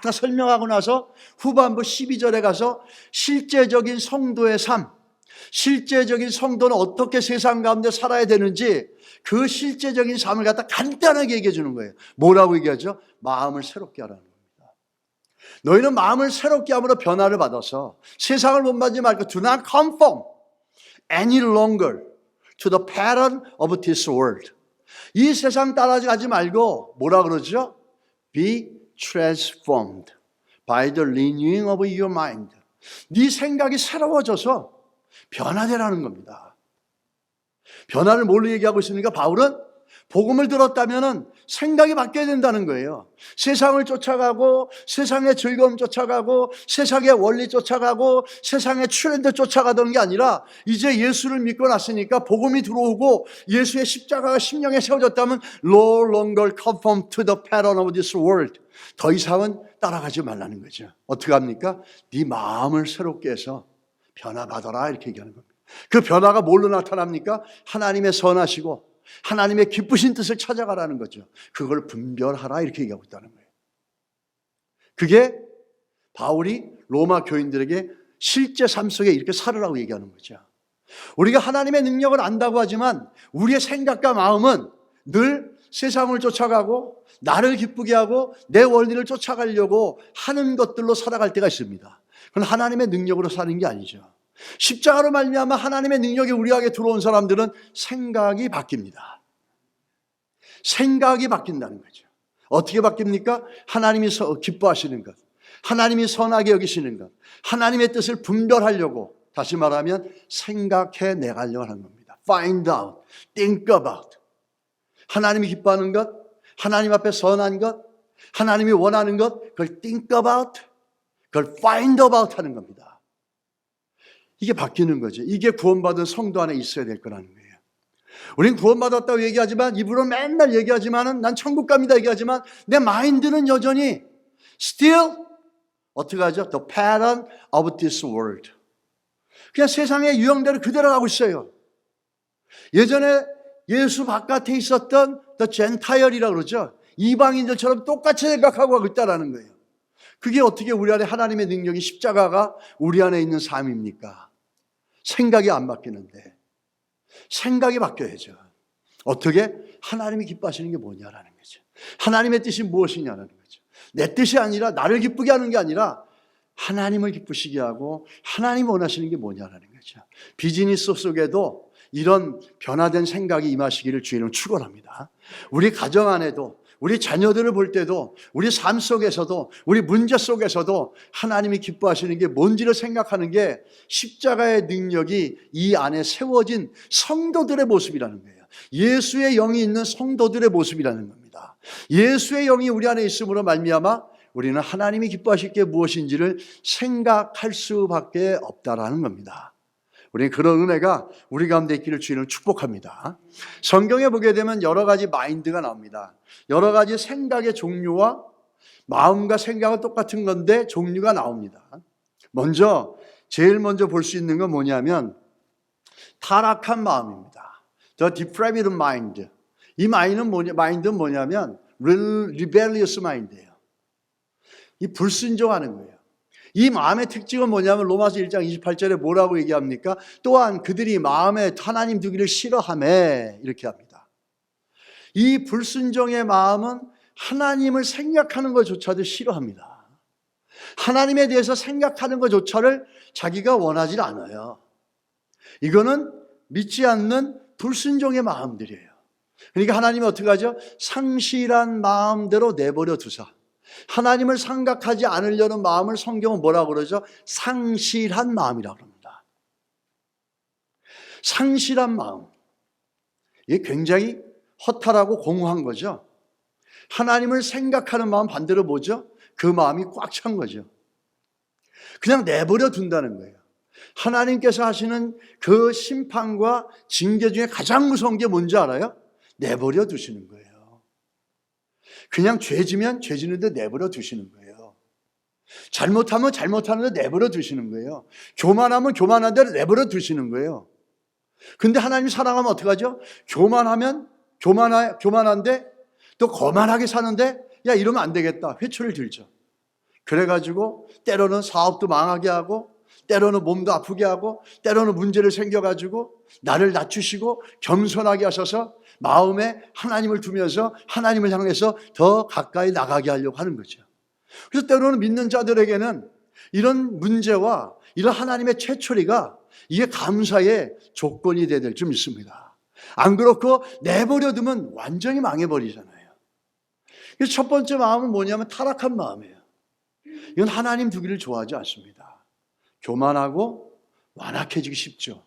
다 설명하고 나서 후반부 12절에 가서 실제적인 성도의 삶, 실제적인 성도는 어떻게 세상 가운데 살아야 되는지 그 실제적인 삶을 갖다 간단하게 얘기해 주는 거예요. 뭐라고 얘기하죠? 마음을 새롭게 하라는 겁니다. 너희는 마음을 새롭게 함으로 변화를 받아서 세상을 본받지 말고 do not conform any longer to the pattern of this world. 이 세상 따라가지 말고 뭐라 그러죠? Be transformed. by the renewing of your mind. 네 생각이 새로워져서 변화되라는 겁니다. 변화를 뭘로 얘기하고 있습니까? 바울은 복음을 들었다면 생각이 바뀌어야 된다는 거예요. 세상을 쫓아가고 세상의 즐거움 쫓아가고 세상의 원리 쫓아가고 세상의 트렌드 쫓아가던 게 아니라 이제 예수를 믿고 났으니까 복음이 들어오고 예수의 십자가가 심령에 세워졌다면 no longer conform to the pattern of this world. 더 이상은 따라가지 말라는 거죠. 어떻게 합니까? 네 마음을 새롭게 해서 변화받아라 이렇게 얘기하는 겁니다. 그 변화가 뭘로 나타납니까? 하나님의 선하시고 하나님의 기쁘신 뜻을 찾아가라는 거죠. 그걸 분별하라 이렇게 얘기하고 있다는 거예요. 그게 바울이 로마 교인들에게 실제 삶 속에 이렇게 살으라고 얘기하는 거죠. 우리가 하나님의 능력을 안다고 하지만 우리의 생각과 마음은 늘 세상을 쫓아가고 나를 기쁘게 하고 내 원리를 쫓아가려고 하는 것들로 살아갈 때가 있습니다. 그건 하나님의 능력으로 사는 게 아니죠. 십자가로 말미암아 하나님의 능력이 우리에게 들어온 사람들은 생각이 바뀝니다. 생각이 바뀐다는 거죠. 어떻게 바뀝니까? 하나님이 기뻐하시는 것, 하나님이 선하게 여기시는 것, 하나님의 뜻을 분별하려고, 다시 말하면 생각해 내가려고 하는 겁니다. Find out, think about. 하나님이 기뻐하는 것, 하나님 앞에 선한 것, 하나님이 원하는 것, 그걸 think about, 그걸 find about 하는 겁니다. 이게 바뀌는 거죠. 이게 구원받은 성도 안에 있어야 될 거라는 거예요. 우린 구원받았다고 얘기하지만, 입으로 맨날 얘기하지만은, 난 천국 갑니다 얘기하지만, 내 마인드는 여전히 still 어떻게 하죠? The pattern of this world. 그냥 세상의 유형대로 그대로 가고 있어요. 예전에 예수 바깥에 있었던 the Gentile이라고 그러죠. 이방인들처럼 똑같이 생각하고 가고 있다라는 거예요. 그게 어떻게 우리 안에 하나님의 능력이 십자가가 우리 안에 있는 삶입니까? 생각이 안 바뀌는데. 생각이 바뀌어야죠. 어떻게? 하나님이 기뻐하시는 게 뭐냐라는 거죠. 하나님의 뜻이 무엇이냐라는 거죠. 내 뜻이 아니라 나를 기쁘게 하는 게 아니라 하나님을 기쁘시게 하고 하나님 원하시는 게 뭐냐라는 거죠. 비즈니스 속에도 이런 변화된 생각이 임하시기를 주님은 축원합니다. 우리 가정 안에도 우리 자녀들을 볼 때도 우리 삶 속에서도 우리 문제 속에서도 하나님이 기뻐하시는 게 뭔지를 생각하는 게 십자가의 능력이 이 안에 세워진 성도들의 모습이라는 거예요. 예수의 영이 있는 성도들의 모습이라는 겁니다. 예수의 영이 우리 안에 있음으로 말미암아 우리는 하나님이 기뻐하실 게 무엇인지를 생각할 수밖에 없다라는 겁니다. 우리는 그런 은혜가 우리 가운데 있기를 주님을 축복합니다. 성경에 보게 되면 여러 가지 마인드가 나옵니다. 여러 가지 생각의 종류와 마음과 생각은 똑같은 건데 종류가 나옵니다. 제일 먼저 볼 수 있는 건 뭐냐면 타락한 마음입니다. The depraved mind. 이 마인드는 뭐냐면 rebellious mind예요. 이 불순종하는 거예요. 이 마음의 특징은 뭐냐면 로마서 1장 28절에 뭐라고 얘기합니까? 또한 그들이 마음에 하나님 두기를 싫어하며 이렇게 합니다. 이 불순종의 마음은 하나님을 생각하는 것조차도 싫어합니다. 하나님에 대해서 생각하는 것조차를 자기가 원하지 않아요. 이거는 믿지 않는 불순종의 마음들이에요. 그러니까 하나님이 어떻게 하죠? 상실한 마음대로 내버려 두사. 하나님을 생각하지 않으려는 마음을 성경은 뭐라고 그러죠? 상실한 마음이라고 합니다. 상실한 마음. 이게 굉장히 허탈하고 공허한 거죠. 하나님을 생각하는 마음 반대로 뭐죠? 그 마음이 꽉 찬 거죠. 그냥 내버려 둔다는 거예요. 하나님께서 하시는 그 심판과 징계 중에 가장 무서운 게 뭔지 알아요? 내버려 두시는 거예요. 그냥 죄지면 죄지는데 내버려 두시는 거예요. 잘못하면 잘못하는데 내버려 두시는 거예요. 교만하면 교만한 대로 내버려 두시는 거예요. 근데 하나님 사랑하면 어떡하죠? 교만하면 교만한데 또 거만하게 사는데 야 이러면 안 되겠다. 회초를 들죠. 그래가지고 때로는 사업도 망하게 하고 때로는 몸도 아프게 하고 때로는 문제를 생겨가지고 나를 낮추시고 겸손하게 하셔서 마음에 하나님을 두면서 하나님을 향해서 더 가까이 나가게 하려고 하는 거죠. 그래서 때로는 믿는 자들에게는 이런 문제와 이런 하나님의 최초리가 이게 감사의 조건이 되어야 될 줄 믿습니다. 안 그렇고 내버려두면 완전히 망해버리잖아요. 그래서 첫 번째 마음은 뭐냐면 타락한 마음이에요. 이건 하나님 두기를 좋아하지 않습니다. 교만하고 완악해지기 쉽죠.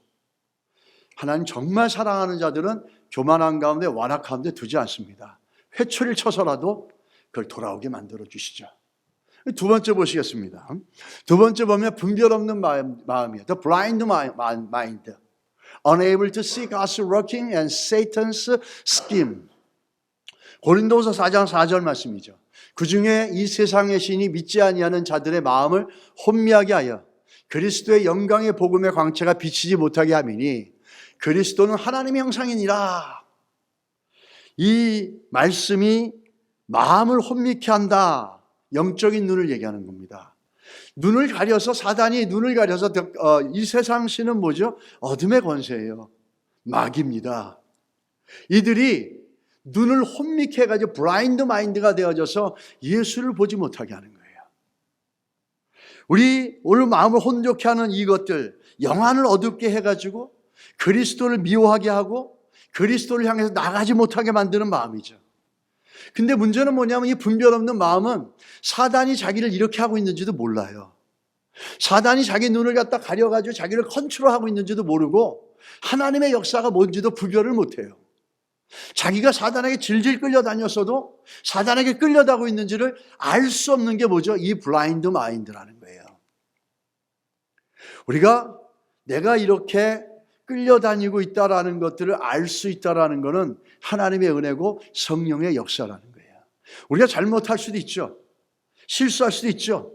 하나님 정말 사랑하는 자들은 교만한 가운데 완악 가운데 두지 않습니다. 회초리를 쳐서라도 그걸 돌아오게 만들어 주시죠. 두 번째 보시겠습니다. 두 번째 보면 분별 없는 마음이에요. The blind mind, unable to see God's working and Satan's scheme. 고린도후서 4장 4절 말씀이죠. 그 중에 이 세상의 신이 믿지 아니하는 자들의 마음을 혼미하게 하여 그리스도의 영광의 복음의 광채가 비치지 못하게 함이니 그리스도는 하나님의 형상이니라. 이 말씀이 마음을 혼미케 한다. 영적인 눈을 얘기하는 겁니다. 눈을 가려서 사단이 눈을 가려서 이 세상 신은 뭐죠? 어둠의 권세예요. 마귀입니다. 이들이 눈을 혼미케 해가지고 블라인드 마인드가 되어져서 예수를 보지 못하게 하는 거예요. 우리 오늘 마음을 혼족케 하는 이것들, 영안을 어둡게 해가지고 그리스도를 미워하게 하고 그리스도를 향해서 나가지 못하게 만드는 마음이죠. 근데 문제는 뭐냐면 이 분별 없는 마음은 사단이 자기를 이렇게 하고 있는지도 몰라요. 사단이 자기 눈을 갖다 가려가지고 자기를 컨트롤하고 있는지도 모르고 하나님의 역사가 뭔지도 구별을 못해요. 자기가 사단에게 질질 끌려다녔어도 사단에게 끌려다고 있는지를 알 수 없는 게 뭐죠? 이 블라인드 마인드라는 거예요. 우리가 내가 이렇게 끌려다니고 있다라는 것들을 알 수 있다라는 것은 하나님의 은혜고 성령의 역사라는 거예요. 우리가 잘못할 수도 있죠. 실수할 수도 있죠.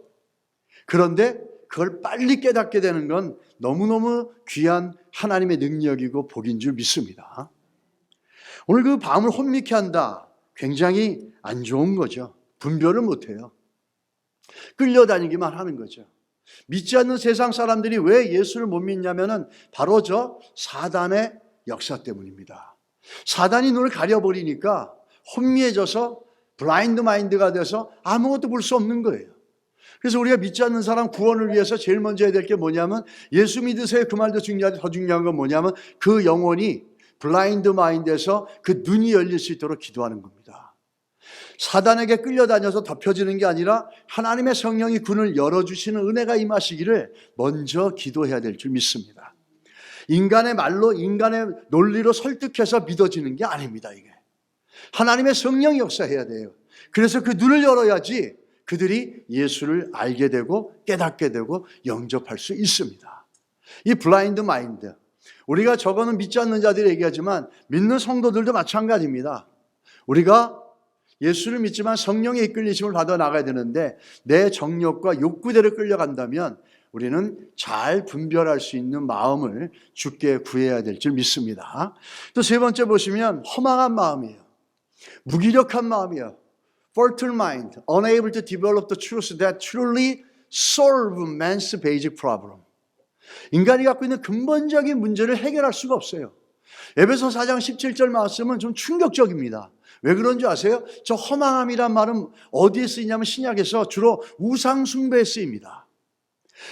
그런데 그걸 빨리 깨닫게 되는 건 너무너무 귀한 하나님의 능력이고 복인 줄 믿습니다. 오늘 그 마음을 혼미케 한다. 굉장히 안 좋은 거죠. 분별을 못해요. 끌려다니기만 하는 거죠. 믿지 않는 세상 사람들이 왜 예수를 못 믿냐면은 바로 저 사단의 역사 때문입니다. 사단이 눈을 가려버리니까 혼미해져서 블라인드 마인드가 돼서 아무것도 볼 수 없는 거예요. 그래서 우리가 믿지 않는 사람 구원을 위해서 제일 먼저 해야 될 게 뭐냐면 예수 믿으세요. 그 말도 중요하지 더 중요한 건 뭐냐면 그 영혼이 블라인드 마인드에서 그 눈이 열릴 수 있도록 기도하는 겁니다. 사단에게 끌려다녀서 덮여지는 게 아니라 하나님의 성령이 군을 열어주시는 은혜가 임하시기를 먼저 기도해야 될 줄 믿습니다. 인간의 말로 인간의 논리로 설득해서 믿어지는 게 아닙니다. 이게 하나님의 성령이 역사해야 돼요. 그래서 그 눈을 열어야지 그들이 예수를 알게 되고 깨닫게 되고 영접할 수 있습니다. 이 블라인드 마인드, 우리가 저거는 믿지 않는 자들이 얘기하지만 믿는 성도들도 마찬가지입니다. 우리가 예수를 믿지만 성령의 이끌리심을 받아 나가야 되는데 내 정욕과 욕구대로 끌려간다면 우리는 잘 분별할 수 있는 마음을 주께 구해야 될 줄 믿습니다. 또 세 번째 보시면 허망한 마음이에요. 무기력한 마음이에요. Fertile mind, unable to develop the truth that truly solve man's basic problem. 인간이 갖고 있는 근본적인 문제를 해결할 수가 없어요. 에베소 4장 17절 말씀은 좀 충격적입니다. 왜 그런지 아세요? 저 허망함이란 말은 어디에 쓰이냐면 신약에서 주로 우상 숭배에 쓰입니다.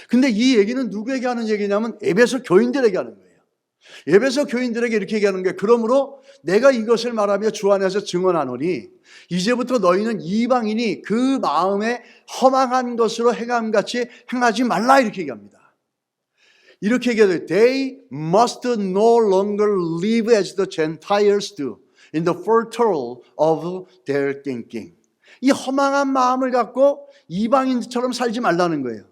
근데 이 얘기는 누구에게 하는 얘기냐면 에베소 교인들에게 하는 거예요. 에베소 교인들에게 이렇게 얘기하는 게 그러므로 내가 이것을 말하며 주 안에서 증언하노니 이제부터 너희는 이방인이 그 마음에 허망한 것으로 행함같이 행하지 말라 이렇게 얘기합니다. 이렇게 얘기해요. They must no longer live as the Gentiles do in the fertile of their thinking. 이 허망한 마음을 갖고 이방인처럼 살지 말라는 거예요.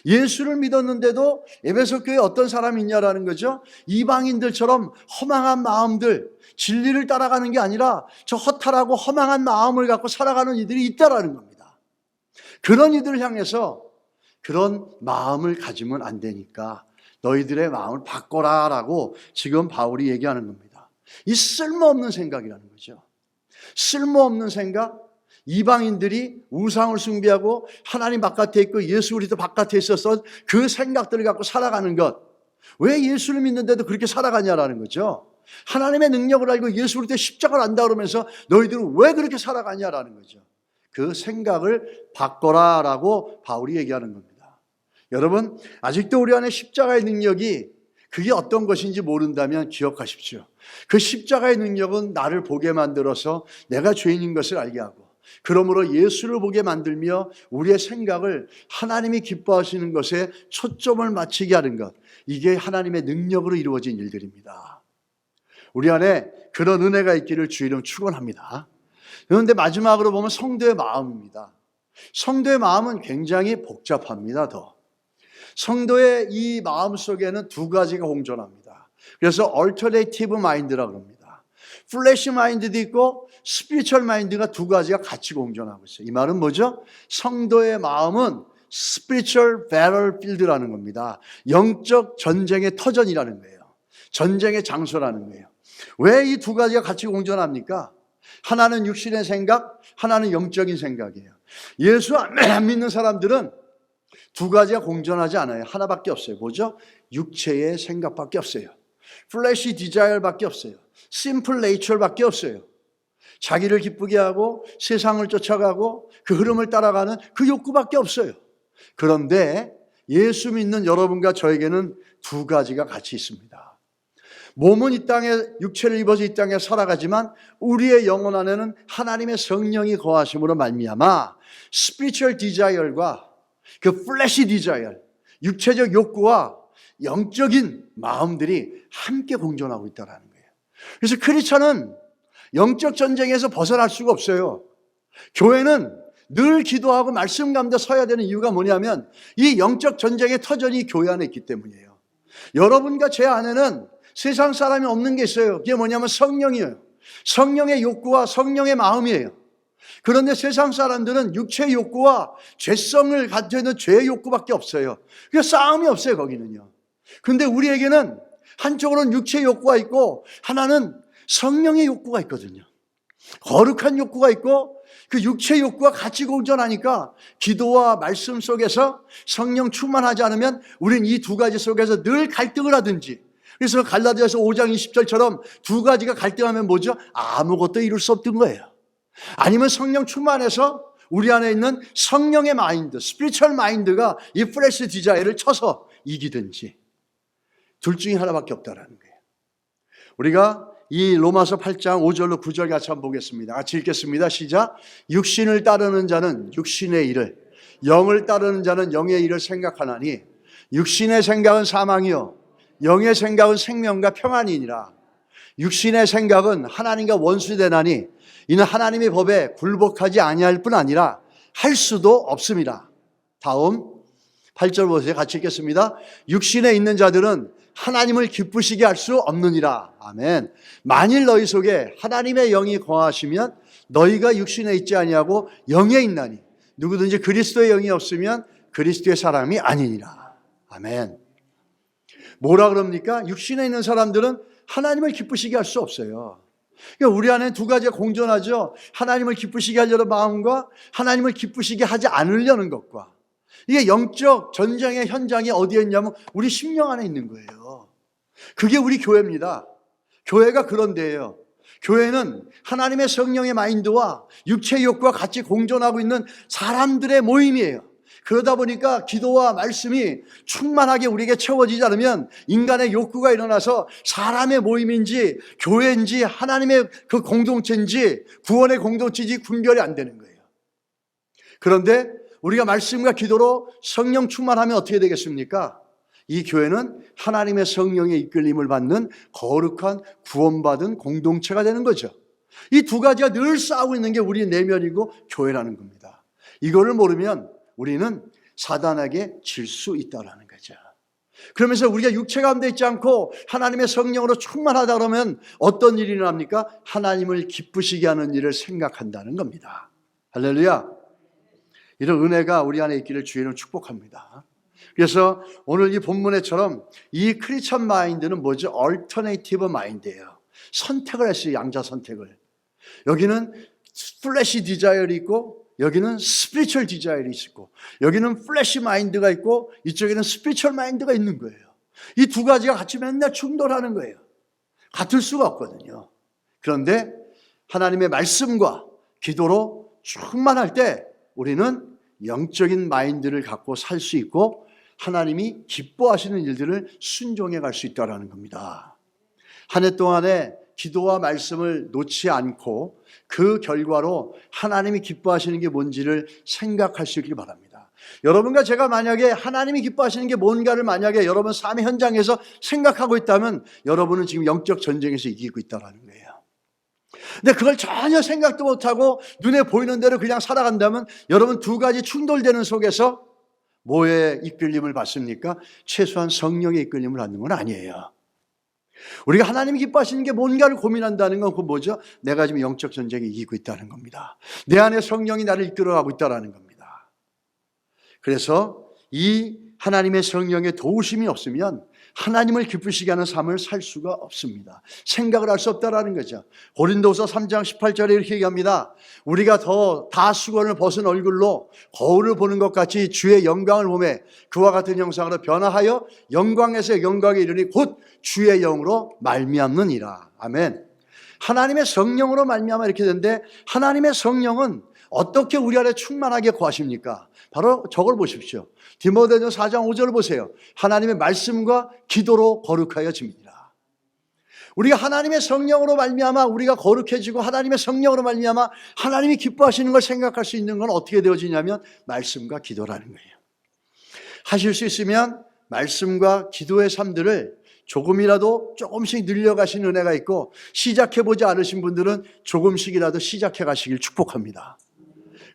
예수를 믿었는데도 에베소 교회에 어떤 사람이 있냐라는 거죠. 이방인들처럼 허망한 마음들, 진리를 따라가는 게 아니라 저 허탈하고 허망한 마음을 갖고 살아가는 이들이 있다라는 겁니다. 그런 이들을 향해서 그런 마음을 가지면 안 되니까 너희들의 마음을 바꿔라라고 지금 바울이 얘기하는 겁니다. 이 쓸모없는 생각이라는 거죠. 쓸모없는 생각, 이방인들이 우상을 숭배하고 하나님 바깥에 있고 예수 그리스도 바깥에 있어서 그 생각들을 갖고 살아가는 것. 왜 예수를 믿는데도 그렇게 살아가냐라는 거죠. 하나님의 능력을 알고 예수 그리스도의 십자가를 안다 그러면서 너희들은 왜 그렇게 살아가냐라는 거죠. 그 생각을 바꿔라라고 바울이 얘기하는 겁니다. 여러분, 아직도 우리 안에 십자가의 능력이 그게 어떤 것인지 모른다면 기억하십시오. 그 십자가의 능력은 나를 보게 만들어서 내가 죄인인 것을 알게 하고 그러므로 예수를 보게 만들며 우리의 생각을 하나님이 기뻐하시는 것에 초점을 맞추게 하는 것, 이게 하나님의 능력으로 이루어진 일들입니다. 우리 안에 그런 은혜가 있기를 주의 이름 축원합니다. 그런데 마지막으로 보면 성도의 마음입니다. 성도의 마음은 굉장히 복잡합니다. 성도의 이 마음 속에는 두 가지가 공존합니다. 그래서 얼터네이티브 마인드라고 합니다. 플래시 마인드도 있고 스피리추얼 마인드가 두 가지가 같이 공존하고 있어요. 이 말은 뭐죠? 성도의 마음은 스피리추얼 배틀필드라는 겁니다. 영적 전쟁의 터전이라는 거예요. 전쟁의 장소라는 거예요. 왜 이 두 가지가 같이 공존합니까? 하나는 육신의 생각, 하나는 영적인 생각이에요. 예수 안 믿는 사람들은 두 가지가 공존하지 않아요. 하나밖에 없어요. 뭐죠? 육체의 생각밖에 없어요. 플래시 디자이어밖에 없어요. 심플 네이처밖에 없어요. 자기를 기쁘게 하고 세상을 쫓아가고 그 흐름을 따라가는 그 욕구밖에 없어요. 그런데 예수 믿는 여러분과 저에게는 두 가지가 같이 있습니다. 몸은 이 땅에, 육체를 입어서 이 땅에 살아가지만 우리의 영혼 안에는 하나님의 성령이 거하심으로 말미암아 스피리추얼 디자이어과 그 플래시 디자이어, 육체적 욕구와 영적인 마음들이 함께 공존하고 있다는 거예요. 그래서 크리스천은 영적 전쟁에서 벗어날 수가 없어요. 교회는 늘 기도하고 말씀 가운데 서야 되는 이유가 뭐냐면 이 영적 전쟁의 터전이 교회 안에 있기 때문이에요. 여러분과 제 안에는 세상 사람이 없는 게 있어요. 그게 뭐냐면 성령이에요. 성령의 욕구와 성령의 마음이에요. 그런데 세상 사람들은 육체의 욕구와 죄성을 가지고 있는 죄의 욕구밖에 없어요. 그러니까 싸움이 없어요, 거기는요. 근데 우리에게는 한쪽으로는 육체의 욕구가 있고 하나는 성령의 욕구가 있거든요. 거룩한 욕구가 있고 그 육체의 욕구가 같이 공존하니까 기도와 말씀 속에서 성령 충만하지 않으면 우리는 이 두 가지 속에서 늘 갈등을 하든지, 그래서 갈라디아서 5장 20절처럼 두 가지가 갈등하면 뭐죠? 아무것도 이룰 수 없던 거예요. 아니면 성령 충만해서 우리 안에 있는 성령의 마인드, 스피리추얼 마인드가 이 플래시 디자이어를 쳐서 이기든지, 둘 중에 하나밖에 없다라는 거예요. 우리가 이 로마서 8장 5절로 9절 같이 한번 보겠습니다. 같이 읽겠습니다. 시작. 육신을 따르는 자는 육신의 일을, 영을 따르는 자는 영의 일을 생각하나니 육신의 생각은 사망이요 영의 생각은 생명과 평안이니라. 육신의 생각은 하나님과 원수되나니 이는 하나님의 법에 굴복하지 아니할 뿐 아니라 할 수도 없습니다. 다음 8절 보세요. 같이 읽겠습니다. 육신에 있는 자들은 하나님을 기쁘시게 할 수 없느니라. 아멘. 만일 너희 속에 하나님의 영이 거하시면 너희가 육신에 있지 아니하고 영에 있나니 누구든지 그리스도의 영이 없으면 그리스도의 사람이 아니니라. 아멘. 뭐라 그럽니까? 육신에 있는 사람들은 하나님을 기쁘시게 할 수 없어요. 그러니까 우리 안에 두 가지가 공존하죠. 하나님을 기쁘시게 하려는 마음과 하나님을 기쁘시게 하지 않으려는 것과. 이게 영적 전쟁의 현장이 어디에 있냐면 우리 심령 안에 있는 거예요. 그게 우리 교회입니다. 교회가 그런 데예요. 교회는 하나님의 성령의 마인드와 육체의 욕구와 같이 공존하고 있는 사람들의 모임이에요. 그러다 보니까 기도와 말씀이 충만하게 우리에게 채워지지 않으면 인간의 욕구가 일어나서 사람의 모임인지 교회인지 하나님의 그 공동체인지 구원의 공동체인지 분별이 안 되는 거예요. 그런데 우리가 말씀과 기도로 성령 충만하면 어떻게 되겠습니까? 이 교회는 하나님의 성령의 이끌림을 받는 거룩한 구원받은 공동체가 되는 거죠. 이 두 가지가 늘 싸우고 있는 게 우리 내면이고 교회라는 겁니다. 이거를 모르면 우리는 사단에게 질 수 있다는 거죠. 그러면서 우리가 육체 가운데 있지 않고 하나님의 성령으로 충만하다 그러면 어떤 일이 일어납니까? 하나님을 기쁘시게 하는 일을 생각한다는 겁니다. 할렐루야. 이런 은혜가 우리 안에 있기를 주의는 축복합니다. 그래서 오늘 이 본문에처럼 이 크리스천 마인드는 뭐죠? 얼터네이티브 마인드예요. 선택을 했어요. 양자 선택을. 여기는 플래시 디자이어이 있고 여기는 스피리추얼 디자이어이 있고 여기는 플래시 마인드가 있고 이쪽에는 스피리추얼 마인드가 있는 거예요. 이 두 가지가 같이 맨날 충돌하는 거예요. 같을 수가 없거든요. 그런데 하나님의 말씀과 기도로 충만할 때 우리는 영적인 마인드를 갖고 살 수 있고 하나님이 기뻐하시는 일들을 순종해 갈 수 있다는 겁니다. 한 해 동안에 기도와 말씀을 놓지 않고 그 결과로 하나님이 기뻐하시는 게 뭔지를 생각할 수 있길 바랍니다. 여러분과 제가 만약에 하나님이 기뻐하시는 게 뭔가를 만약에 여러분 삶의 현장에서 생각하고 있다면 여러분은 지금 영적 전쟁에서 이기고 있다는 거예요. 근데 그걸 전혀 생각도 못하고 눈에 보이는 대로 그냥 살아간다면 여러분 두 가지 충돌되는 속에서 뭐에 이끌림을 받습니까? 최소한 성령의 이끌림을 받는 건 아니에요. 우리가 하나님이 기뻐하시는 게 뭔가를 고민한다는 건 그 뭐죠? 내가 지금 영적 전쟁에 이기고 있다는 겁니다. 내 안에 성령이 나를 이끌어가고 있다는 겁니다. 그래서 이 하나님의 성령의 도우심이 없으면 하나님을 기쁘시게 하는 삶을 살 수가 없습니다. 생각을 할 수 없다라는 거죠. 고린도서 3장 18절에 이렇게 얘기합니다. 우리가 다 수건을 벗은 얼굴로 거울을 보는 것 같이 주의 영광을 보며 그와 같은 형상으로 변화하여 영광에서 영광에 이르니 곧 주의 영으로 말미암느니라. 아멘. 하나님의 성령으로 말미암아 이렇게 되는데 하나님의 성령은 어떻게 우리 안에 충만하게 거하십니까? 바로 저걸 보십시오. 디모데전서 4장 5절을 보세요. 하나님의 말씀과 기도로 거룩하여집니다. 우리가 하나님의 성령으로 말미암아 우리가 거룩해지고 하나님의 성령으로 말미암아 하나님이 기뻐하시는 걸 생각할 수 있는 건 어떻게 되어지냐면 말씀과 기도라는 거예요. 하실 수 있으면 말씀과 기도의 삶들을 조금이라도 조금씩 늘려가신 은혜가 있고 시작해보지 않으신 분들은 조금씩이라도 시작해 가시길 축복합니다.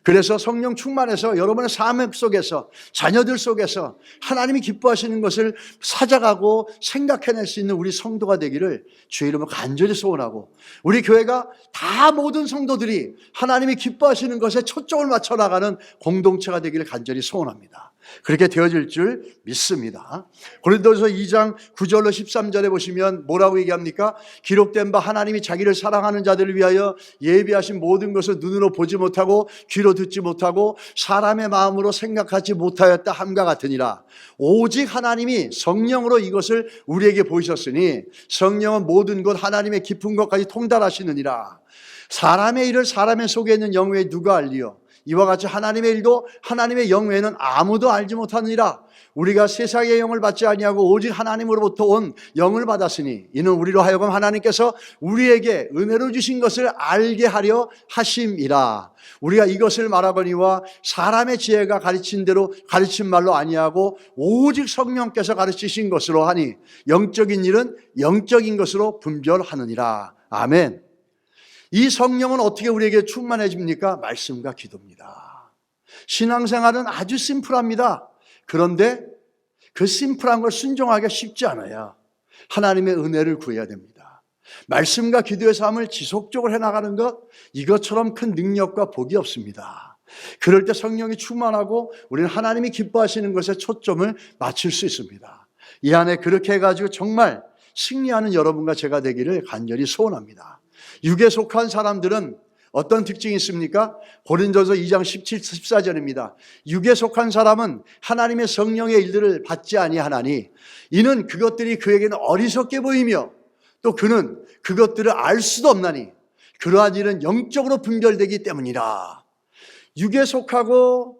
그래서 성령 충만해서 여러분의 삶 속에서 자녀들 속에서 하나님이 기뻐하시는 것을 찾아가고 생각해낼 수 있는 우리 성도가 되기를 주의 이름으로 간절히 소원하고 우리 교회가 다 모든 성도들이 하나님이 기뻐하시는 것에 초점을 맞춰 나가는 공동체가 되기를 간절히 소원합니다. 그렇게 되어질 줄 믿습니다. 고린도서 2장 9절로 13절에 보시면 뭐라고 얘기합니까? 기록된 바 하나님이 자기를 사랑하는 자들을 위하여 예비하신 모든 것을 눈으로 보지 못하고 귀로 듣지 못하고 사람의 마음으로 생각하지 못하였다 함과 같으니라. 오직 하나님이 성령으로 이것을 우리에게 보이셨으니 성령은 모든 것 하나님의 깊은 것까지 통달하시느니라. 사람의 일을 사람의 속에 있는 영 외에 누가 알리요? 이와 같이 하나님의 일도 하나님의 영 외에는 아무도 알지 못하느니라. 우리가 세상의 영을 받지 아니하고 오직 하나님으로부터 온 영을 받았으니 이는 우리로 하여금 하나님께서 우리에게 은혜로 주신 것을 알게 하려 하심이라. 우리가 이것을 말하거니와 사람의 지혜가 가르친 대로 가르친 말로 아니하고 오직 성령께서 가르치신 것으로 하니 영적인 일은 영적인 것으로 분별하느니라. 아멘. 이 성령은 어떻게 우리에게 충만해집니까? 말씀과 기도입니다. 신앙생활은 아주 심플합니다. 그런데 그 심플한 걸 순종하기가 쉽지 않아요. 하나님의 은혜를 구해야 됩니다. 말씀과 기도의 삶을 지속적으로 해나가는 것, 이것처럼 큰 능력과 복이 없습니다. 그럴 때 성령이 충만하고 우리는 하나님이 기뻐하시는 것에 초점을 맞출 수 있습니다. 이 안에 그렇게 해가지고 정말 승리하는 여러분과 제가 되기를 간절히 소원합니다. 육에 속한 사람들은 어떤 특징이 있습니까? 고린도서 2장 17, 14절입니다. 육에 속한 사람은 하나님의 성령의 일들을 받지 아니하나니 이는 그것들이 그에게는 어리석게 보이며 또 그는 그것들을 알 수도 없나니 그러한 일은 영적으로 분별되기 때문이라. 육에 속하고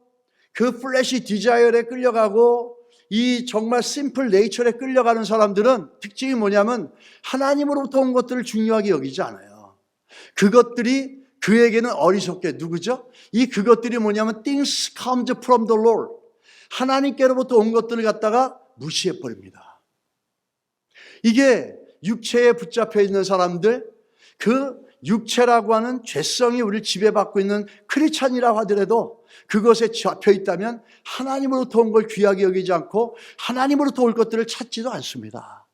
그 플래시 디자이어에 끌려가고 이 정말 심플 네이처에 끌려가는 사람들은 특징이 뭐냐면 하나님으로부터 온 것들을 중요하게 여기지 않아요. 그것들이 그에게는 어리석게, 누구죠? 이 그것들이 뭐냐면 things comes from the Lord. 하나님께로부터 온 것들을 갖다가 무시해버립니다. 이게 육체에 붙잡혀 있는 사람들, 그 육체라고 하는 죄성이 우리를 지배받고 있는 크리스찬이라고 하더라도 그것에 잡혀 있다면 하나님으로부터 온 걸 귀하게 여기지 않고 하나님으로부터 올 것들을 찾지도 않습니다.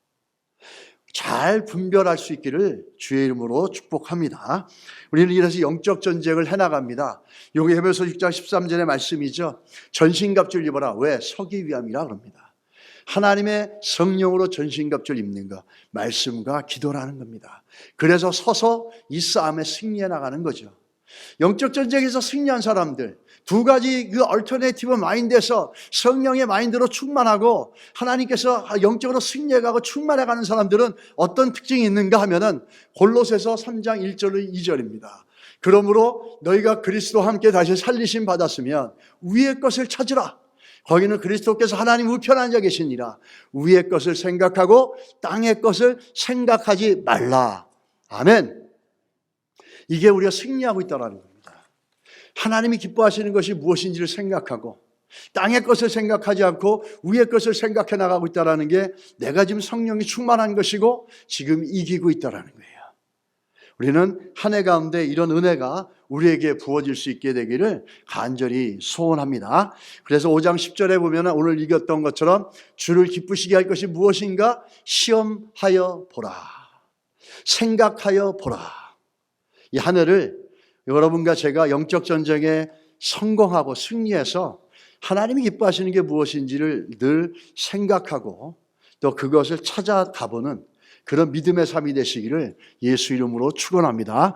잘 분별할 수 있기를 주의 이름으로 축복합니다. 우리는 이래서 영적 전쟁을 해나갑니다. 여기 에베소 6장 13절의 말씀이죠. 전신갑주를 입어라. 왜? 서기 위함이라 그럽니다. 하나님의 성령으로 전신갑주를 입는 것, 말씀과 기도라는 겁니다. 그래서 서서 이 싸움에 승리해 나가는 거죠. 영적 전쟁에서 승리한 사람들, 두 가지 그 얼터네이티브 마인드에서 성령의 마인드로 충만하고 하나님께서 영적으로 승리해가고 충만해가는 사람들은 어떤 특징이 있는가 하면은 골로새서 3장 1절 2절입니다. 그러므로 너희가 그리스도와 함께 다시 살리심 받았으면 위의 것을 찾으라. 거기는 그리스도께서 하나님 우편에 앉아 계시니라. 위의 것을 생각하고 땅의 것을 생각하지 말라. 아멘. 이게 우리가 승리하고 있다는 겁니다. 하나님이 기뻐하시는 것이 무엇인지를 생각하고 땅의 것을 생각하지 않고 위의 것을 생각해 나가고 있다는 게 내가 지금 성령이 충만한 것이고 지금 이기고 있다는 거예요. 우리는 한 해 가운데 이런 은혜가 우리에게 부어질 수 있게 되기를 간절히 소원합니다. 그래서 5장 10절에 보면 오늘 읽었던 것처럼 주를 기쁘시게 할 것이 무엇인가? 시험하여 보라. 생각하여 보라. 이 한 해를 여러분과 제가 영적 전쟁에 성공하고 승리해서 하나님이 기뻐하시는 게 무엇인지를 늘 생각하고 또 그것을 찾아가보는 그런 믿음의 삶이 되시기를 예수 이름으로 축원합니다.